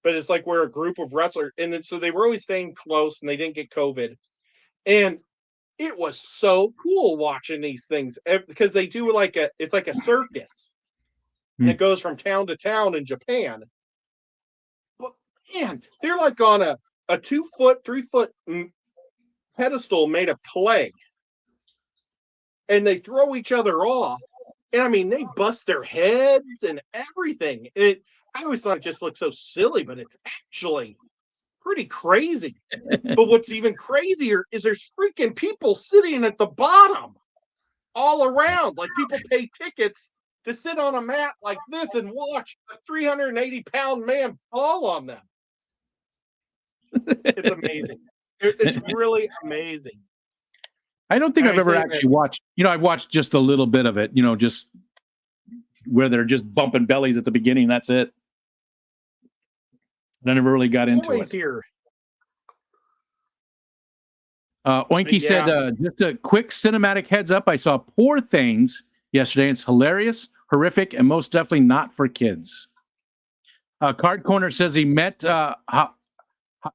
but it's like we're a group of wrestlers, and then, so they were always staying close, and they didn't get COVID, and it was so cool watching these things because they do it's like a circus, and it goes from town to town in Japan. But man, they're like on a 2-foot, 3-foot pedestal made of clay, and they throw each other off. And I mean, they bust their heads and everything. I always thought it just looked so silly, but it's actually pretty crazy. But what's even crazier is there's freaking people sitting at the bottom all around. Like, people pay tickets to sit on a mat like this and watch a 380-pound man fall on them. It's amazing. It's really amazing. I don't think I've ever actually watched, I've watched just a little bit of it, just where they're just bumping bellies at the beginning. That's it. I never really got into it. Here. Oinky said, just a quick cinematic heads up. I saw Poor Things yesterday. It's hilarious, horrific, and most definitely not for kids. Card Corner says he met,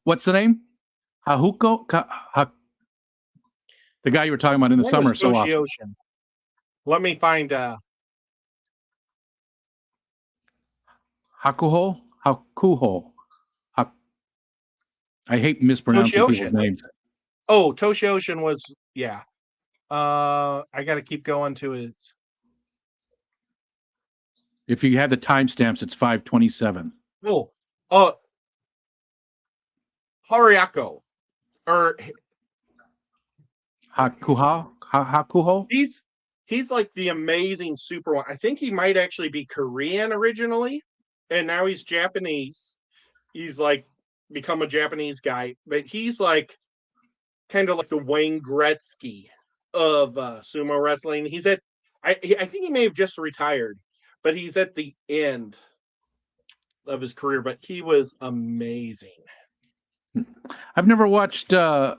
what's the name? Hakuho? The guy you were talking about in the summer. So awesome. Let me find Hakuho. I hate mispronouncing people's names. Oh, Toshioshin was, yeah. I got to keep going to it. If you have the timestamps, it's 5:27. Oh, Hariako, or Hakuho. He's like the amazing super one. I think he might actually be Korean originally, and now he's Japanese. He's like become a Japanese guy, but he's like kind of like the Wayne Gretzky of sumo wrestling. He's at, I think he may have just retired, but he's at the end of his career. But he was amazing. I've never watched I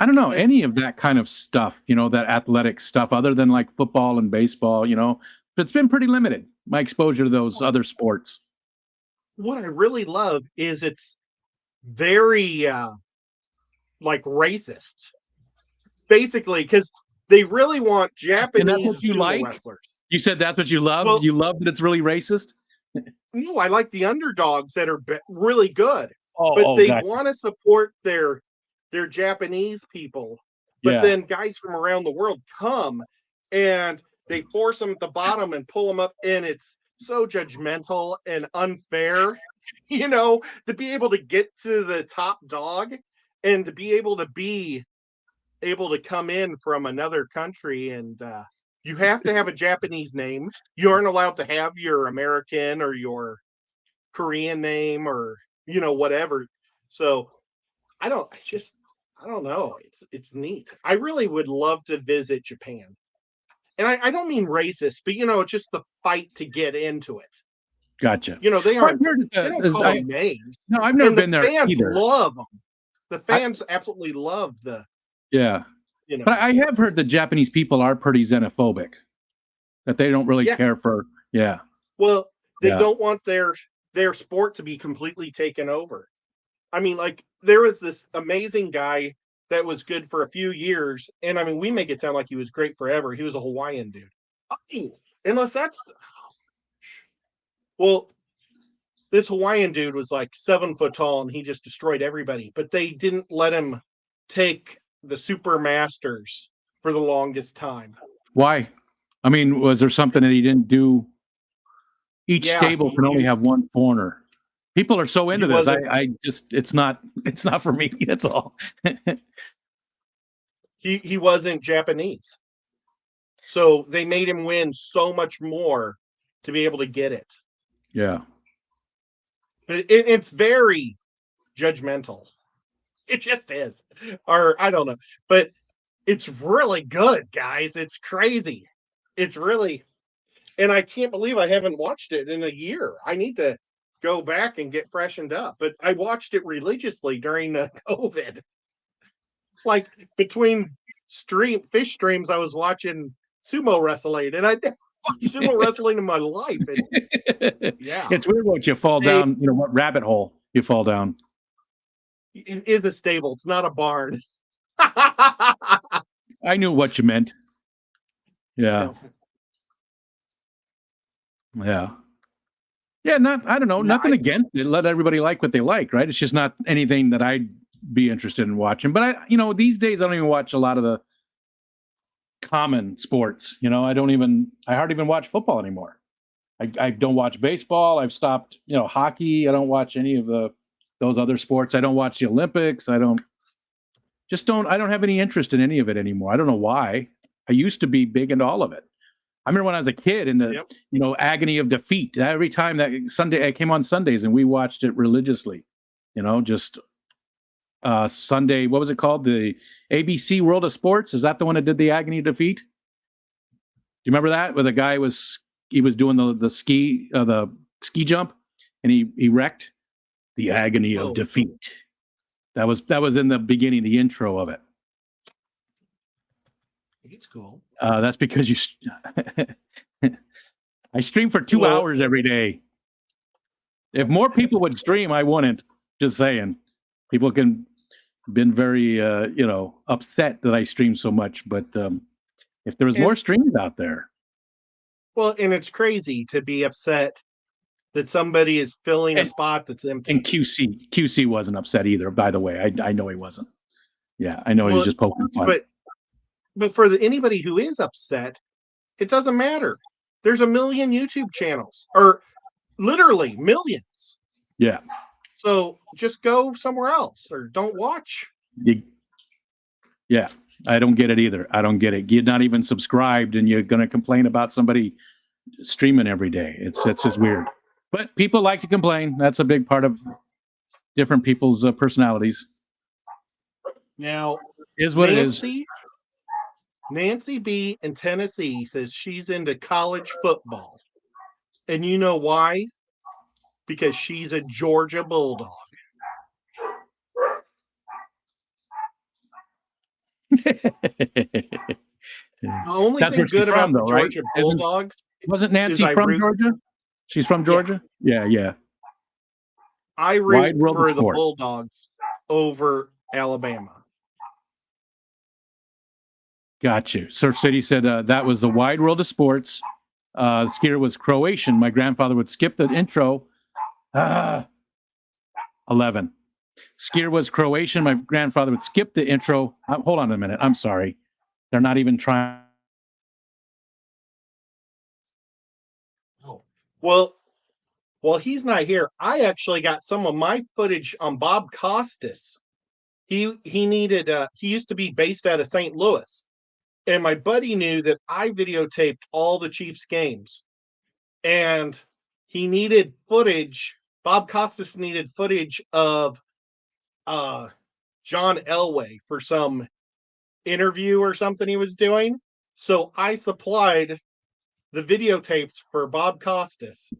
don't know any of that kind of stuff, that athletic stuff, other than like football and baseball, but it's been pretty limited, my exposure to those other sports. What I really love is it's very like racist, basically, because they really want Japanese sumo wrestlers. You said that's what you love? Well, you love that it's really racist? No, I like the underdogs that are really good. But they want to support their Japanese people. But then guys from around the world come and they force them at the bottom and pull them up, and it's so judgmental and unfair, to be able to get to the top dog and to be able to come in from another country, and you have to have a Japanese name. You aren't allowed to have your American or your Korean name or whatever. So I don't know. It's neat. I really would love to visit Japan. and I don't mean racist, but it's just the fight to get into it. Gotcha. They Well, aren't. They don't call them names. No, I've never And the been there fans either. love them. The fans absolutely love the. Yeah. But I have heard the Japanese people are pretty xenophobic. That they don't really care for. Yeah. Well, they don't want their sport to be completely taken over. I mean, like there was this amazing guy that was good for a few years, and I mean, we make it sound like he was great forever. He was a Hawaiian dude. Unless that's well, this Hawaiian dude was like 7 foot tall, and he just destroyed everybody. But they didn't let him take the Super Masters for the longest time. Why? I mean, was there something that he didn't do? Each stable can only have one foreigner. People are so into this. I just it's not for me. That's all. He wasn't Japanese. So they made him win so much more to be able to get it. Yeah. But it's very judgmental. It just is. Or I don't know. But it's really good, guys. It's crazy. It's really, and I can't believe I haven't watched it in a year. I need to go back and get freshened up. But I watched it religiously during COVID. Like between fish streams, I was watching sumo wrestling, and I never watched sumo wrestling in my life. And, yeah, it's weird what you fall down. What rabbit hole you fall down. It is a stable. It's not a barn. I knew what you meant. Yeah. Yeah. Yeah, I don't know, nothing against it. Let everybody like what they like, right? It's just not anything that I'd be interested in watching. But these days I don't even watch a lot of the common sports. I hardly even watch football anymore. I don't watch baseball. I've stopped, hockey. I don't watch any of those other sports. I don't watch the Olympics. I don't have any interest in any of it anymore. I don't know why. I used to be big into all of it. I remember when I was a kid in the, agony of defeat. Every time that Sunday, I came on Sundays and we watched it religiously. Sunday, what was it called? The ABC World of Sports. Is that the one that did the agony of defeat? Do you remember that? Where the guy was doing the ski jump and he wrecked? The agony of defeat. That was in the beginning, the intro of it. It's cool. That's because I stream for 2 hours every day. If more people would stream, I wouldn't. Just saying. People been very upset that I stream so much, but if there was more streams out there. Well, and it's crazy to be upset that somebody is filling a spot that's empty. And QC wasn't upset either, by the way. I know he wasn't. Yeah, I know he was just poking fun. But for anybody who is upset, it doesn't matter. There's a million YouTube channels, or literally millions. Yeah. So just go somewhere else or don't watch. Yeah, I don't get it either. I don't get it. You're not even subscribed and you're going to complain about somebody streaming every day. It's just weird. But people like to complain. That's a big part of different people's personalities. Now, is what it is. Nancy B in Tennessee says she's into college football. And you know why? Because she's a Georgia Bulldog. The only That's thing where she's good from, about though, the Georgia right? Bulldogs Wasn't Nancy from Georgia? She's from Georgia? Yeah. I root for the Bulldogs over Alabama. Got you. Surf City said that was the wide world of sports. Skier was Croatian. My grandfather would skip the intro. 11. Skier was Croatian. My grandfather would skip the intro. Hold on a minute. I'm sorry. They're not even trying. Oh. Well, he's not here. I actually got some of my footage on Bob Costas. He needed. He used to be based out of St. Louis. And my buddy knew that I videotaped all the Chiefs games. And he needed footage. Bob Costas needed footage of John Elway for some interview or something he was doing. So I supplied the videotapes for Bob Costas.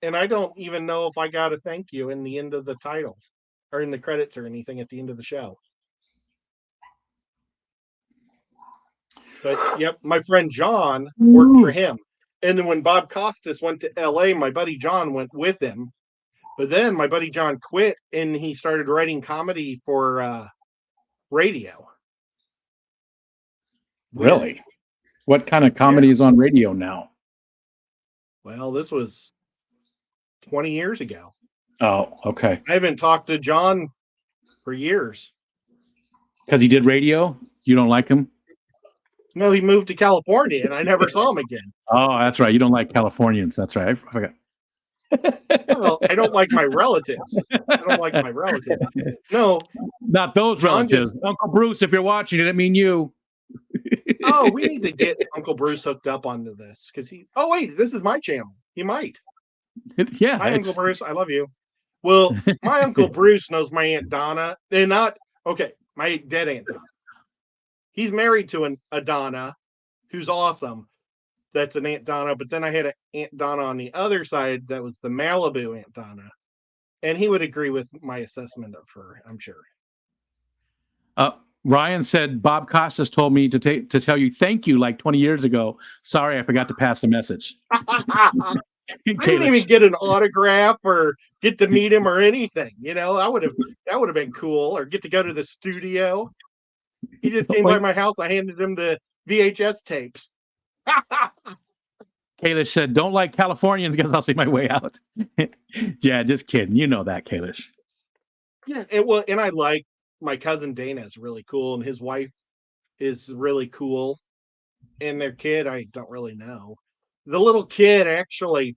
And I don't even know if I got a thank you in the end of the title or in the credits or anything at the end of the show. But yep, my friend John worked for him. And then when Bob Costas went to LA, my buddy John went with him. But then my buddy John quit and he started writing comedy for radio. Really? What kind of comedy is on radio now? Well, this was 20 years ago. Oh, okay. I haven't talked to John for years. Because he did radio? You don't like him? No, he moved to California and I never saw him again. Oh, that's right. You don't like Californians. That's right. I forgot. Well, I don't like my relatives. I don't like my relatives. No. Not those relatives. Uncle Bruce, if you're watching, it didn't mean you. Oh, we need to get Uncle Bruce hooked up onto this because he's. Oh, wait, this is my channel. He might. Yeah. Hi, Uncle Bruce. I love you. Well, my Uncle Bruce knows my Aunt Donna. And not. Okay, my dead Aunt Donna. He's married to a Donna who's awesome. That's an Aunt Donna. But then I had an Aunt Donna on the other side that was the Malibu Aunt Donna. And he would agree with my assessment of her, I'm sure. Ryan said, Bob Costas told me to tell you thank you like 20 years ago. Sorry, I forgot to pass the message. I didn't even get an autograph or get to meet him or anything. You know, that would have been cool. Or get to go to the studio. He just came by my house. I handed him the VHS tapes. Kalish said, don't like Californians because I'll see my way out. Yeah, just kidding. You know that, Kalish. Yeah, and I like my cousin Dana is really cool, and his wife is really cool. And their kid, I don't really know. The little kid, actually,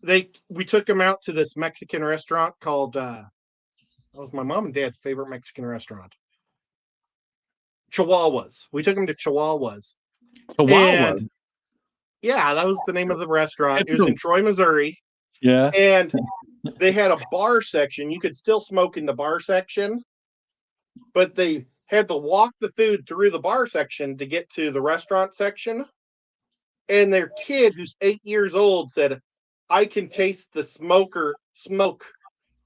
we took him out to this Mexican restaurant called that was my mom and dad's favorite Mexican restaurant. Chihuahuas. We took him to Chihuahuas. Chihuahuas? Yeah, that was the name of the restaurant. It was in Troy, Missouri. Yeah. And they had a bar section. You could still smoke in the bar section, but they had to walk the food through the bar section to get to the restaurant section. And their kid, who's 8 years old, said, I can taste the smoke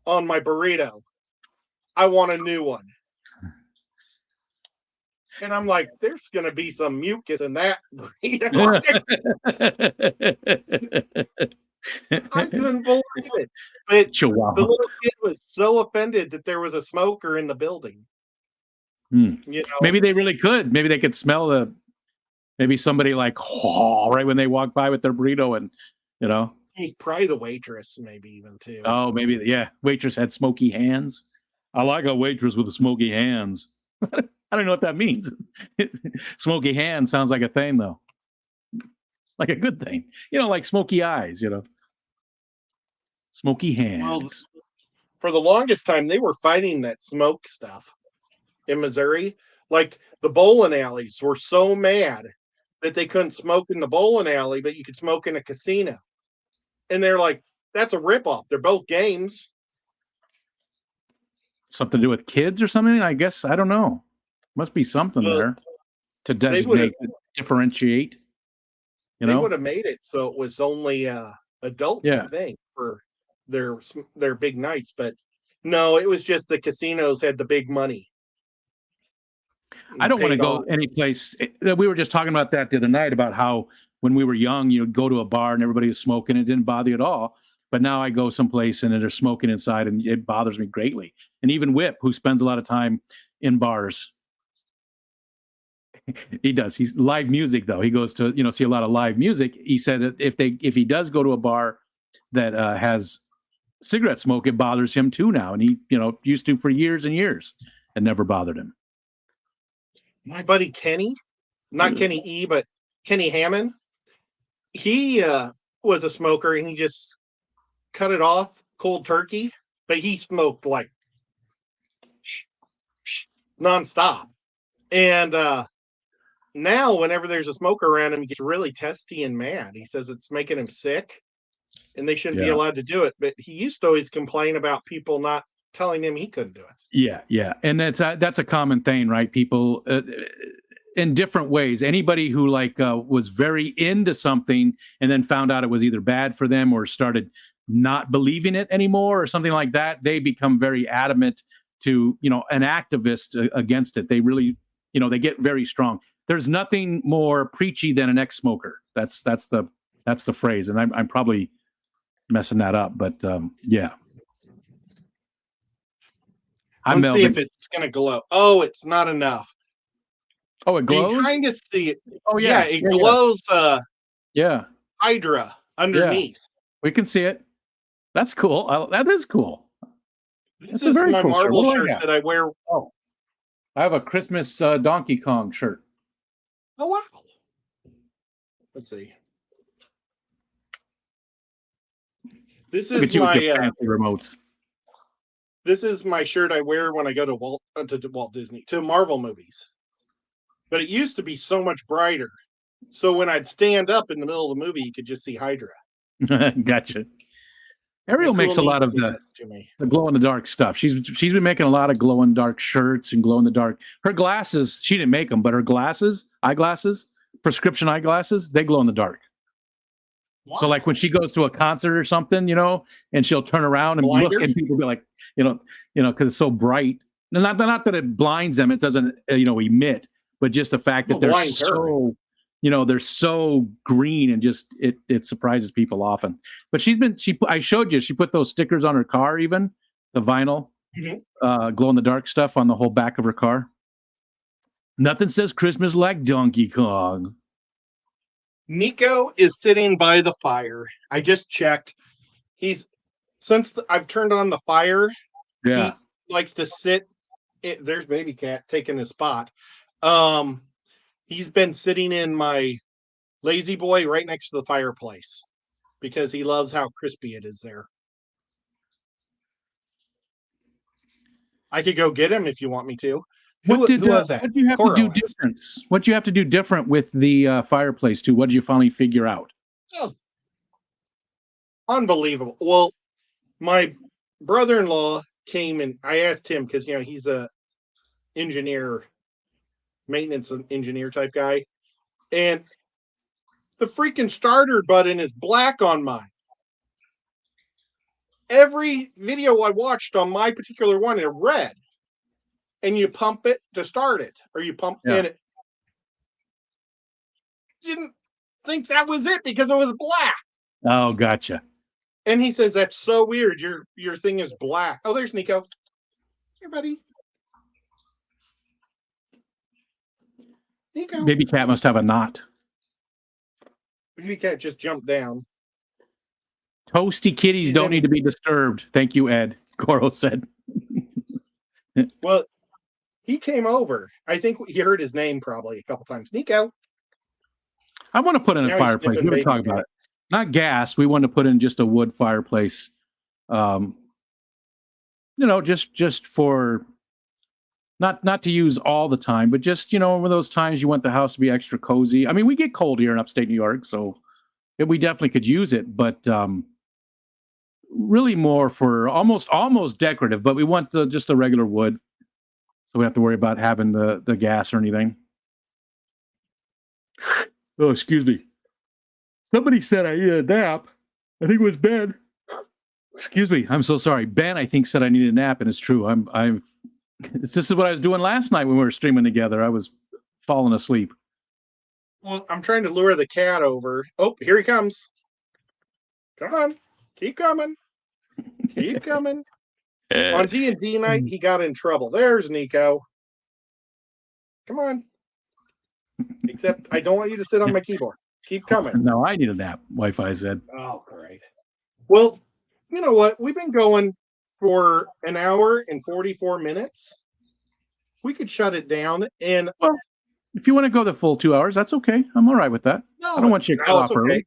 on my burrito. I want a new one. And I'm like, there's going to be some mucus in that burrito. I couldn't believe it. But Chihuahua. The little kid was so offended that there was a smoker in the building. You know? Maybe they really could. Maybe they could smell maybe somebody like, right when they walk by with their burrito and, you know. Probably the waitress, maybe even too. Oh, maybe. Yeah. Waitress had smoky hands. I like a waitress with smoky hands. I don't know what that means. Smoky hands sounds like a thing, though. Like a good thing. You know, like smoky eyes, you know. Smoky hands. Well, for the longest time, they were fighting that smoke stuff in Missouri. Like the bowling alleys were so mad that they couldn't smoke in the bowling alley, but you could smoke in a casino. And they're like, that's a ripoff. They're both games. Something to do with kids or something? I guess. I don't know. Must be something there to designate, differentiate. You know? They would have made it so it was only adults, I think, for their big nights. But no, it was just the casinos had the big money. I don't want to go any place. We were just talking about that the other night about how when we were young, you'd go to a bar and everybody was smoking. It didn't bother you at all. But now I go someplace and they're smoking inside and it bothers me greatly. And even Whip, who spends a lot of time in bars, he does. He's live music, though. He goes to, see a lot of live music. He said that if he does go to a bar that has cigarette smoke, it bothers him too now. And he, used to for years and years and never bothered him. My buddy Kenny, not Kenny E, but Kenny Hammond, he was a smoker and he just cut it off cold turkey, but he smoked like nonstop. And now whenever there's a smoker around him, he gets really testy and mad. He says it's making him sick and they shouldn't be allowed to do it. But he used to always complain about people not telling him he couldn't do it. Yeah. And that's a common thing, right? People, in different ways. Anybody who was very into something and then found out it was either bad for them or started not believing it anymore or something like that, they become very adamant to, an activist against it. They really, they get very strong. There's nothing more preachy than an ex-smoker. That's the phrase, and I'm probably messing that up, but yeah. Let's see if it's gonna glow. Oh, it's not enough. Oh, it glows? You can kind of see it. Oh yeah, it glows. Yeah, Hydra underneath. Yeah. We can see it. That's cool. That is cool. This is my cool Marvel shirt that I wear. Oh, I have a Christmas Donkey Kong shirt. Oh wow! Let's see. This is my remotes. This is my shirt I wear when I go to Walt Disney, to Marvel movies. But it used to be so much brighter. So when I'd stand up in the middle of the movie, you could just see Hydra. Gotcha. Ariel makes a lot of the glow in the dark stuff. She's been making a lot of glow in the dark shirts and glow in the dark. Her glasses, she didn't make them, but her eyeglasses, prescription eyeglasses, they glow in the dark. Wow. So like when she goes to a concert or something, and she'll turn around and look, and people be like, because it's so bright. Not that it blinds them, it doesn't, emit, but just the fact that they're so, they're so green, and just it surprises people often. But I showed you, she put those stickers on her car, even the vinyl, glow in the dark stuff on the whole back of her car. Nothing says Christmas like Donkey Kong. Nico is sitting by the fire. I just checked. I've turned on the fire. Yeah, he likes to sit. There's Baby Cat taking his spot. He's been sitting in my lazy boy right next to the fireplace because he loves how crispy it is there. I could go get him if you want me to. Who was that? What do you have to do different? What do you have to do different with the fireplace too? What did you finally figure out? Oh, unbelievable. Well, my brother-in-law came and I asked him because he's a maintenance engineer type guy, and the freaking starter button is black on mine. Every video I watched on my particular one is red. And you pump it to start it, or you pump in it. Didn't think that was it because it was black. Oh, gotcha. And he says, that's so weird. Your thing is black. Oh, there's Nico. Here, buddy. Nico. Baby Cat must have a knot. Baby Cat just jumped down. Toasty kitties don't need to be disturbed. Thank you, Ed. Goro said. Well, he came over. I think he heard his name probably a couple times. Nico. I want to put in a fireplace. We were talking about it. Not gas. We want to put in just a wood fireplace. Just for not to use all the time, but just, one of those times you want the house to be extra cozy. I mean, we get cold here in upstate New York, so we definitely could use it, but really more for almost decorative, but we want just the regular wood. So we don't have to worry about having the gas or anything. Oh, excuse me. Somebody said I needed a nap. I think it was Ben. Excuse me. I'm so sorry. Ben, I think, said I needed a nap, and it's true. This is what I was doing last night when we were streaming together. I was falling asleep. Well, I'm trying to lure the cat over. Oh, here he comes. Come on. Keep coming. Keep coming. On D&D night, he got in trouble. There's Nico. Come on. Except I don't want you to sit on my keyboard. Keep coming. No, I need a nap, Wi-Fi said. Oh, great. Well, you know what? We've been going for an hour and 44 minutes. We could shut it down. And well, if you want to go the full 2 hours, that's okay. I'm all right with that. No, I don't want you to cut off early.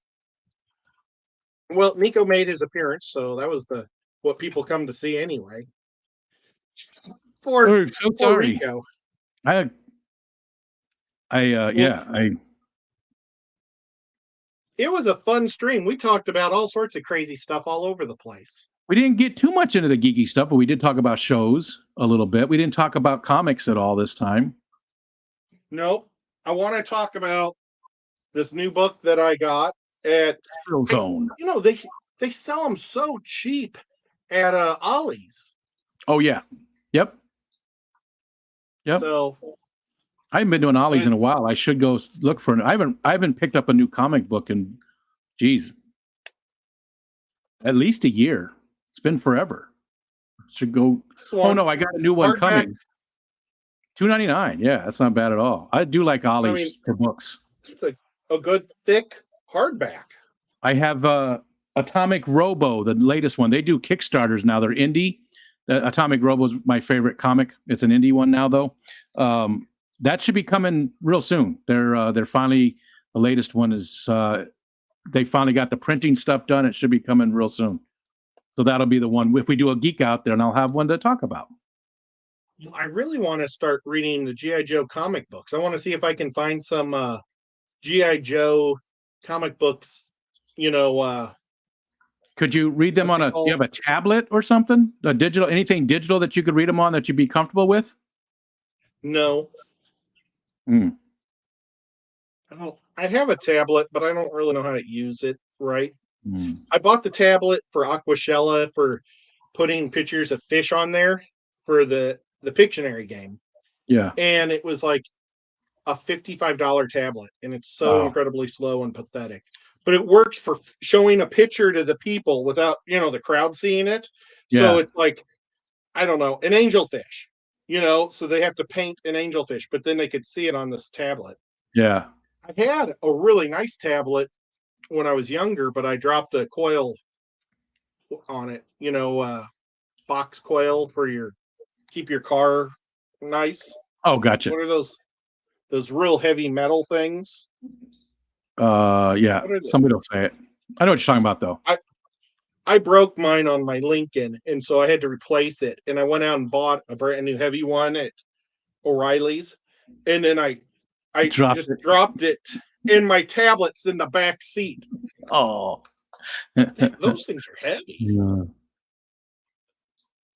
Well, Nico made his appearance, so that was what people come to see anyway. So sorry. Rico. It was a fun stream. We talked about all sorts of crazy stuff all over the place. We didn't get too much into the geeky stuff, but we did talk about shows a little bit. We didn't talk about comics at all this time. Nope. I want to talk about this new book that I got at. Thrill Zone. You know, they sell them so cheap at Ollie's. Oh yeah. Yep. Yep. So I haven't been to an Ollie's in a while. I should go look for it. I haven't picked up a new comic book in, geez, at least a year. It's been forever. Should go. Oh no, I got a new one coming. $2.99. Yeah, that's not bad at all. I do like Ollie's for books. It's a good thick hardback. I have Atomic Robo, the latest one. They do Kickstarters now. They're indie. Atomic Robo is my favorite comic. It's an indie one now, though. That should be coming real soon. They're finally, the latest one is they finally got the printing stuff done. It should be coming real soon. So that'll be the one. If we do a Geek Out, then I'll have one to talk about. I really want to start reading the G.I. Joe comic books. I want to see if I can find some G.I. Joe comic books, you know. Could you read them on you have a tablet or something? A digital, anything digital that you could read them on that you'd be comfortable with? No. Hmm. I have a tablet, but I don't really know how to use it right. Hmm. I bought the tablet for Aquashella for putting pictures of fish on there for the Pictionary game. Yeah. And it was like a $55 tablet, and it's so incredibly slow and pathetic. But it works for showing a picture to the people without, the crowd seeing it. Yeah. So it's like, I don't know, an angelfish, so they have to paint an angelfish, but then they could see it on this tablet. Yeah. I had a really nice tablet when I was younger, but I dropped a coil on it, box coil for keep your car nice. Oh, gotcha. What are those real heavy metal things? Yeah. Somebody will say it. I know what you're talking about, though. I broke mine on my Lincoln, and so I had to replace it. And I went out and bought a brand new heavy one at O'Reilly's, and then I dropped it, and my tablet's in the back seat. Oh, those things are heavy. Yeah.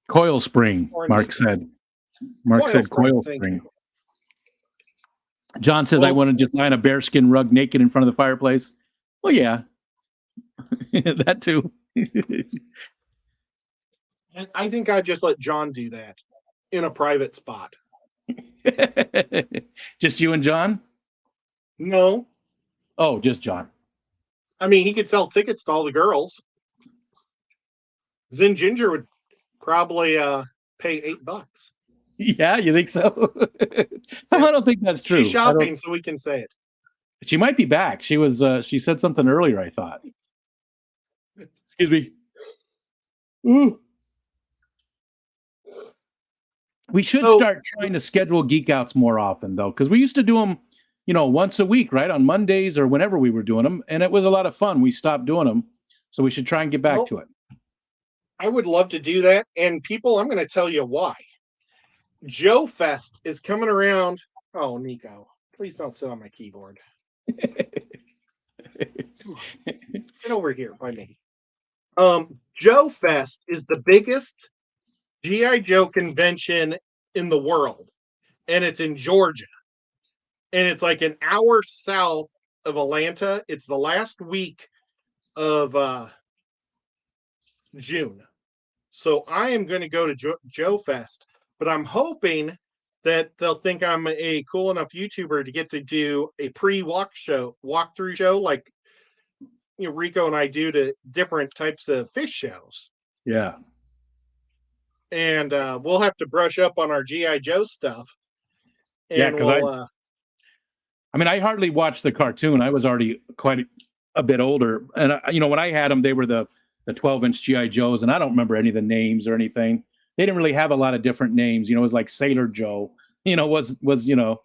Coil spring, Mark said. Mark said coil spring. John says, I want to just lie on a bearskin rug naked in front of the fireplace. Well, yeah. That too. I think I'd just let John do that in a private spot. Just you and John? No. Oh, just John. I mean, he could sell tickets to all the girls. Zen Ginger would probably pay $8. Yeah, you think so? I don't think that's true. She's shopping, so we can say it. She might be back. She was. She said something earlier, I thought. Excuse me. Ooh. We should start trying to schedule Geek Outs more often, though, because we used to do them, once a week, right? On Mondays or whenever we were doing them. And it was a lot of fun. We stopped doing them. So we should try and get back to it. I would love to do that. And people, I'm going to tell you why. Joe Fest is coming around. Oh, Nico, please don't sit on my keyboard. Sit over here by me. Joe Fest is the biggest G.I. Joe convention in the world, and it's in Georgia. And it's like an hour south of Atlanta. It's the last week of June. So I am going to go to Joe Fest. But I'm hoping that they'll think I'm a cool enough YouTuber to get to do a walkthrough show like Rico and I do to different types of fish shows. Yeah. And we'll have to brush up on our G.I. Joe stuff. And because I hardly watched the cartoon. I was already quite a bit older. And, when I had them, they were the 12-inch G.I. Joes, and I don't remember any of the names or anything. They didn't really have a lot of different names. It was like Sailor Joe, was was there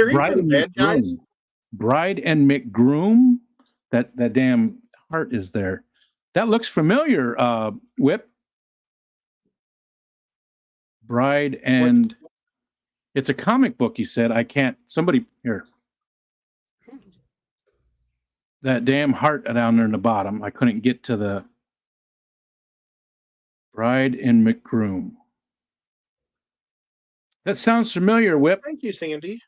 even bad guys? Bride and McGroom? That damn heart is there. That looks familiar, Whip. Bride and it's a comic book, he said. I can't somebody here. That damn heart down there in the bottom. I couldn't get to the Bride and McGroom. That sounds familiar, Whip. Thank you, Sandy.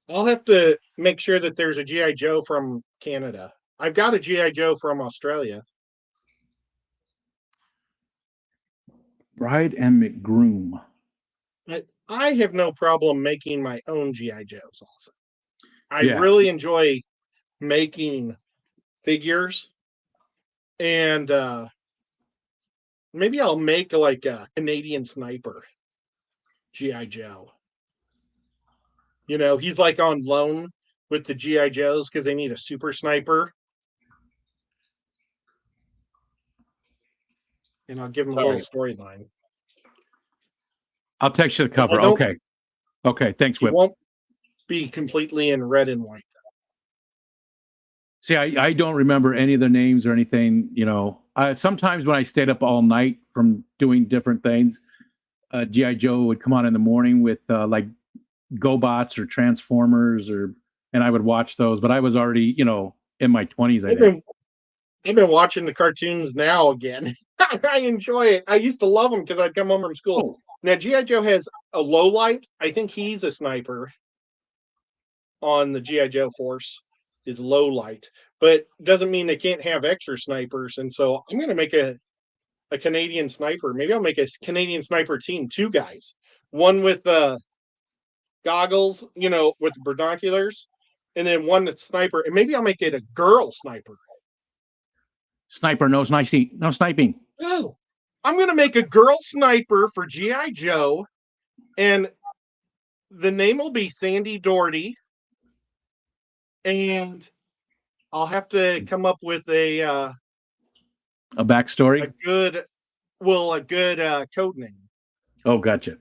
I'll have to make sure that there's a G.I. Joe from Canada. I've got a G.I. Joe from Australia. Bride and McGroom. But I have no problem making my own G.I. Joes also. I Yeah. really enjoy making figures. And maybe I'll make like a Canadian sniper G.I. Joe. You know, he's like on loan with the G.I. Joes because they need a super sniper. And I'll give him a little storyline. I'll text you the cover. Okay. Okay. Thanks, He Whip. won't be completely in red and white. See, I don't remember any of their names or anything. You know, sometimes when I stayed up all night from doing different things, G.I. Joe would come on in the morning with like GoBots or Transformers, and I would watch those. But I was already, you know, in my 20s. I've been watching the cartoons now again. I enjoy it. I used to love them because I'd come home from school. Oh. Now G.I. Joe has a low light. I think he's a sniper on the G.I. Joe force. Is low light, but doesn't mean they can't have extra snipers. And so I'm going to make a Canadian sniper. Maybe I'll make a Canadian sniper team, 2 guys, one with goggles, you know, with binoculars, and then one that's sniper. And maybe I'll make it a girl sniper. Sniper, no sniping. Oh, I'm going to make a girl sniper for G.I. Joe, and the name will be Sandy Doherty. And I'll have to come up with a backstory, a good code name. Oh, gotcha.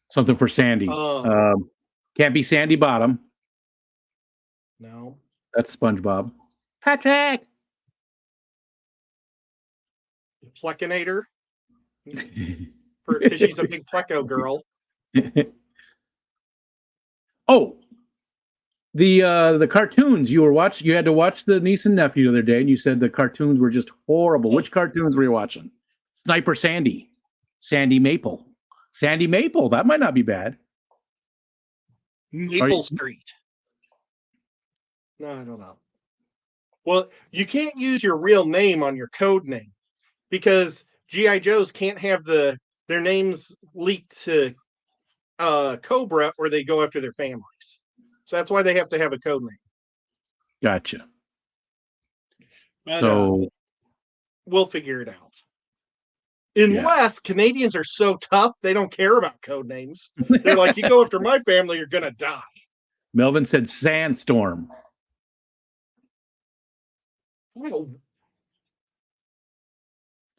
Something for Sandy. Can't be Sandy Bottom. No, that's SpongeBob. Patrick. Plecinator, because she's a big Pleco girl. Oh. The cartoons you were watching, you had to watch the niece and nephew the other day, and you said the cartoons were just horrible. Which cartoons were you watching? Sniper Sandy, Sandy Maple, that might not be bad. Maple Street. No, I don't know. Well, you can't use your real name on your code name because G.I. Joes can't have their names leaked to Cobra, or they go after their families. So that's why they have to have a code name. Gotcha. But, so we'll figure it out. Unless Canadians are so tough, they don't care about code names. They're like, you go after my family, you're going to die. Melvin said Sandstorm. Oh.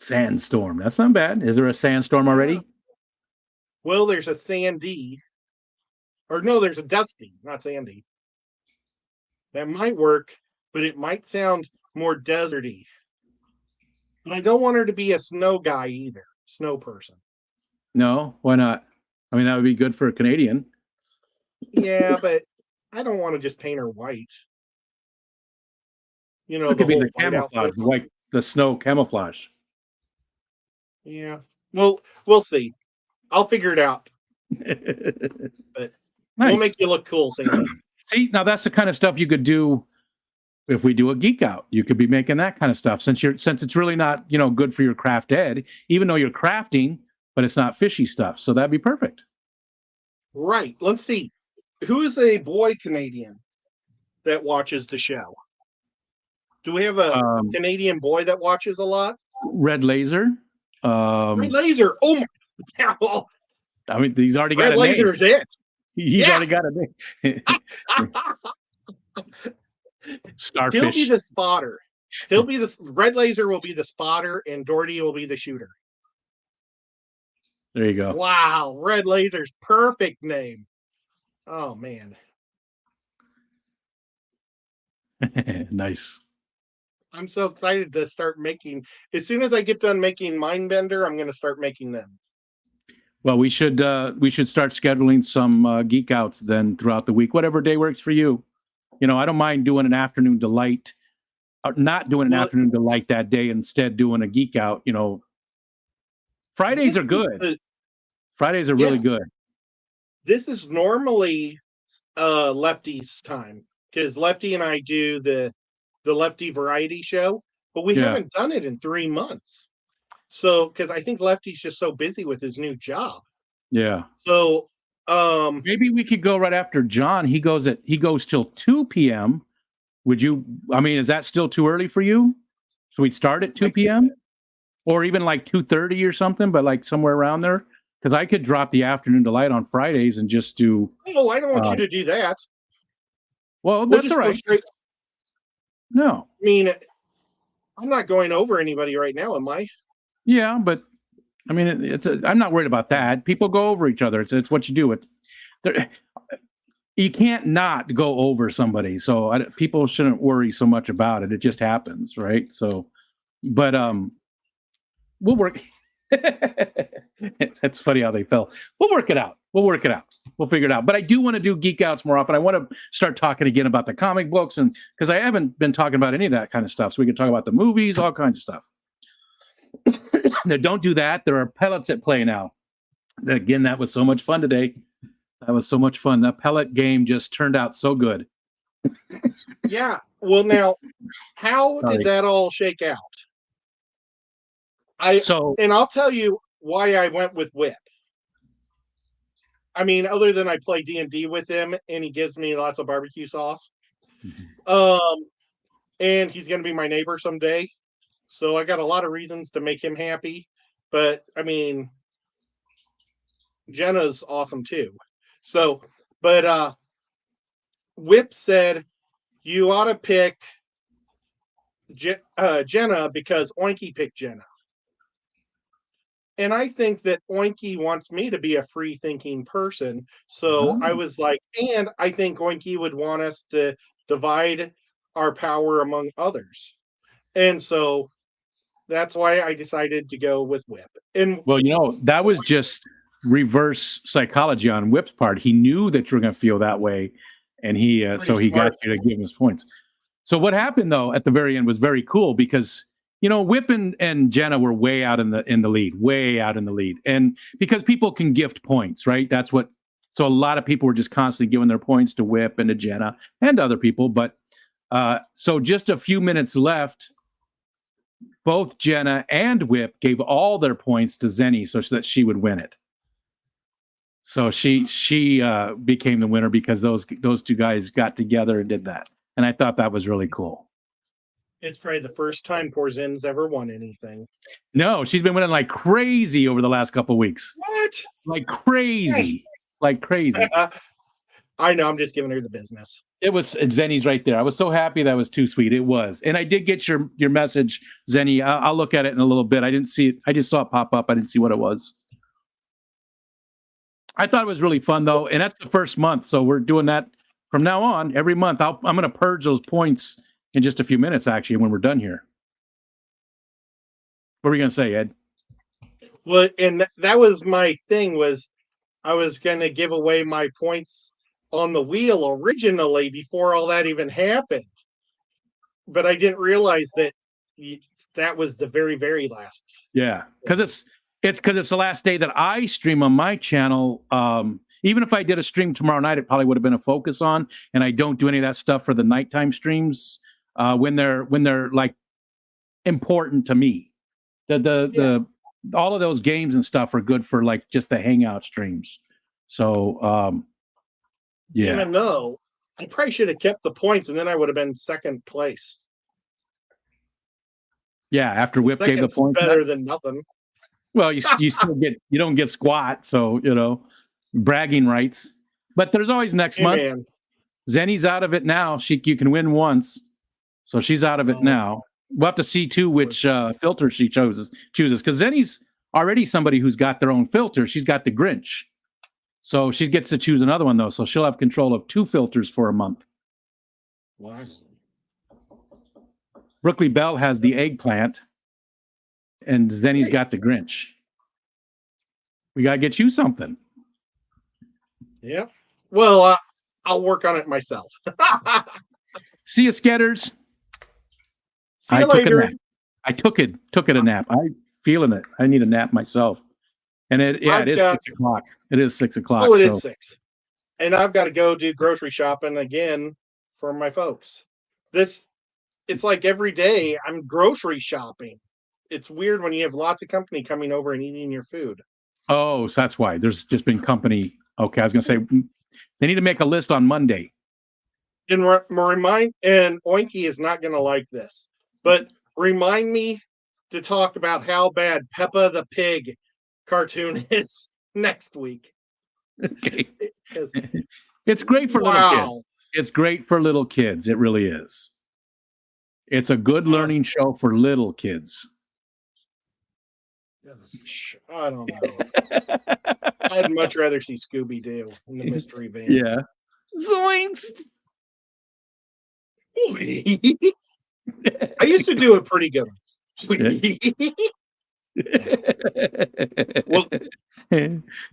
Sandstorm. That's not bad. Is there a Sandstorm already? Well, there's a Sandy. Or no, there's a Dusty, not Sandy. That might work, but it might sound more deserty. But I don't want her to be a snow guy either. Snow person. No, why not? I mean, that would be good for a Canadian. Yeah, but I don't want to just paint her white. You know, it could be the camouflage, the snow camouflage. Yeah. Well, we'll see. I'll figure it out. But nice. We'll make you look cool, Sandy. See, now that's the kind of stuff you could do if we do a Geek Out. You could be making that kind of stuff since it's really not, you know, good for your craft ed, even though you're crafting, but it's not fishy stuff. So that'd be perfect. Right. Let's see. Who is a boy Canadian that watches the show? Do we have a Canadian boy that watches a lot? Red Laser. Red Laser. Oh my! Well, I mean, he's already got Red Laser's name. it. He's already got a name. Starfish. He'll be the spotter. Red Laser will be the spotter, and Doherty will be the shooter. There you go. Wow, Red Laser's perfect name. Oh man. Nice. I'm so excited to start making. As soon as I get done making Mindbender, I'm going to start making them. Well, we should start scheduling some Geek Outs then throughout the week, whatever day works for you. You know, I don't mind doing an afternoon delight, or not doing an afternoon delight that day, instead doing a Geek Out, you know, Fridays are good. Fridays are really good. This is normally Lefty's time because Lefty and I do the Lefty Variety Show, but we haven't done it in 3 months. So, because I think Lefty's just so busy with his new job. Yeah. So, maybe we could go right after John. He goes till 2 p.m. Would you? I mean, is that still too early for you? So we'd start at 2 p.m. or even like 2:30 or something, but like somewhere around there. Because I could drop the afternoon delight on Fridays and just do. Oh, I don't want you to do that. Well, that's all right. No, I mean, I'm not going over anybody right now, am I? Yeah, but I mean, I'm not worried about that. People go over each other. It's what you do. You can't not go over somebody. So people shouldn't worry so much about it. It just happens, right? So, but we'll work. That's funny how they fell. We'll work it out. We'll figure it out. But I do want to do Geek Outs more often. I want to start talking again about the comic books, and because I haven't been talking about any of that kind of stuff. So we can talk about the movies, all kinds of stuff. Now, don't do that. There are pellets at play now. Again, that was so much fun today. That was so much fun. That pellet game just turned out so good. Yeah. Well, now, how did that all shake out? And I'll tell you why I went with Whip. I mean, other than I play D&D with him, and he gives me lots of barbecue sauce. And he's going to be my neighbor someday. So I got a lot of reasons to make him happy. But, I mean, Jenna's awesome too. So, but Whip said, you ought to pick Jenna because Oinky picked Jenna. And I think that Oinky wants me to be a free-thinking person. So I was like, and I think Oinky would want us to divide our power among others. And so that's why I decided to go with Whip. And well, that was just reverse psychology on Whip's part. He knew that you were going to feel that way, and he got you to give him his points. So what happened though at the very end was very cool because Whip and Jenna were way out in the lead, and because people can gift points, right? That's what. So a lot of people were just constantly giving their points to Whip and to Jenna and other people, but so just a few minutes left. Both Jenna and Whip gave all their points to Zenny so that she would win it. So she became the winner because those two guys got together and did that, and I thought that was really cool. It's probably the first time poor Zen's ever won anything. No, she's been winning like crazy over the last couple of weeks. What? Like crazy. Like crazy. I know, I'm just giving her the business. Zenny's right there. I was so happy that was too sweet. It was. And I did get your message, Zenny. I'll look at it in a little bit. I didn't see it. I just saw it pop up. I didn't see what it was. I thought it was really fun, though. And that's the first month. So we're doing that from now on. Every month, I'm going to purge those points in just a few minutes, actually, when we're done here. What were you going to say, Ed? Well, and that was my thing, was I was going to give away my points on the wheel originally before all that even happened. But I didn't realize that was the very, very last. Yeah, because it's the last day that I stream on my channel. Even if I did a stream tomorrow night, it probably would have been a focus on, and I don't do any of that stuff for the nighttime streams when they're like important to me. All of those games and stuff are good for like just the hangout streams. So yeah. Even though I probably should have kept the points, and then I would have been second place. Yeah, after Whip gave the points, better than nothing. Well, you still you don't get squat, so bragging rights. But there's always next month. Man. Zenny's out of it now. You can win once, so she's out of it now. We'll have to see too which filter she chooses because Zenny's already somebody who's got their own filter. She's got the Grinch, so she gets to choose another one though. So she'll have control of 2 filters for a month. Wow. Brooklyn Bell has the eggplant, and Zenny's got the Grinch. We gotta get you something. Yeah. Well, I'll work on it myself. See you, Sketters. See you later. I took it a nap. I'm feeling it. I need a nap myself. And it I've is got- 6:00. It is 6:00. Oh, it so is 6. And I've got to go do grocery shopping again for my folks. It's like every day I'm grocery shopping. It's weird when you have lots of company coming over and eating your food. so that's why there's just been company. Okay, I was gonna say they need to make a list on Monday. And and Oinky is not going to like this, but remind me to talk about how bad Peppa the Pig cartoon is next week. Okay. 'Cause- It's great for little kids. wow. It's great for little kids. It really is. It's a good learning show for little kids. I don't know. I'd much rather see Scooby Doo in the mystery van. Yeah. Zoinks! I used to do it pretty good. Well,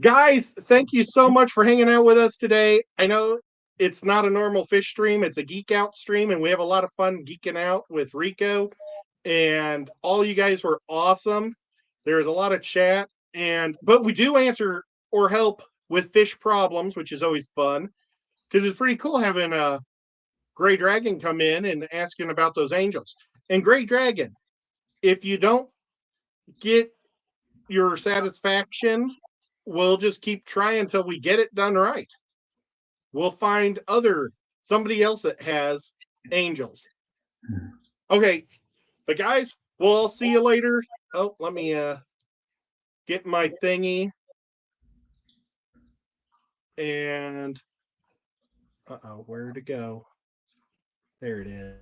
guys, thank you so much for hanging out with us today. I know it's not a normal fish stream, it's a Geek Out stream, and we have a lot of fun geeking out with Rico. And all you guys were awesome. There was a lot of chat, but we do answer or help with fish problems, which is always fun because it's pretty cool having a Gray Dragon come in and asking about those angels. And Gray Dragon, if you don't get your satisfaction, we'll just keep trying until we get it done right. We'll find somebody else that has angels. Okay, but guys, we'll see you later. Oh, let me get my thingy. And where'd it go? There it is.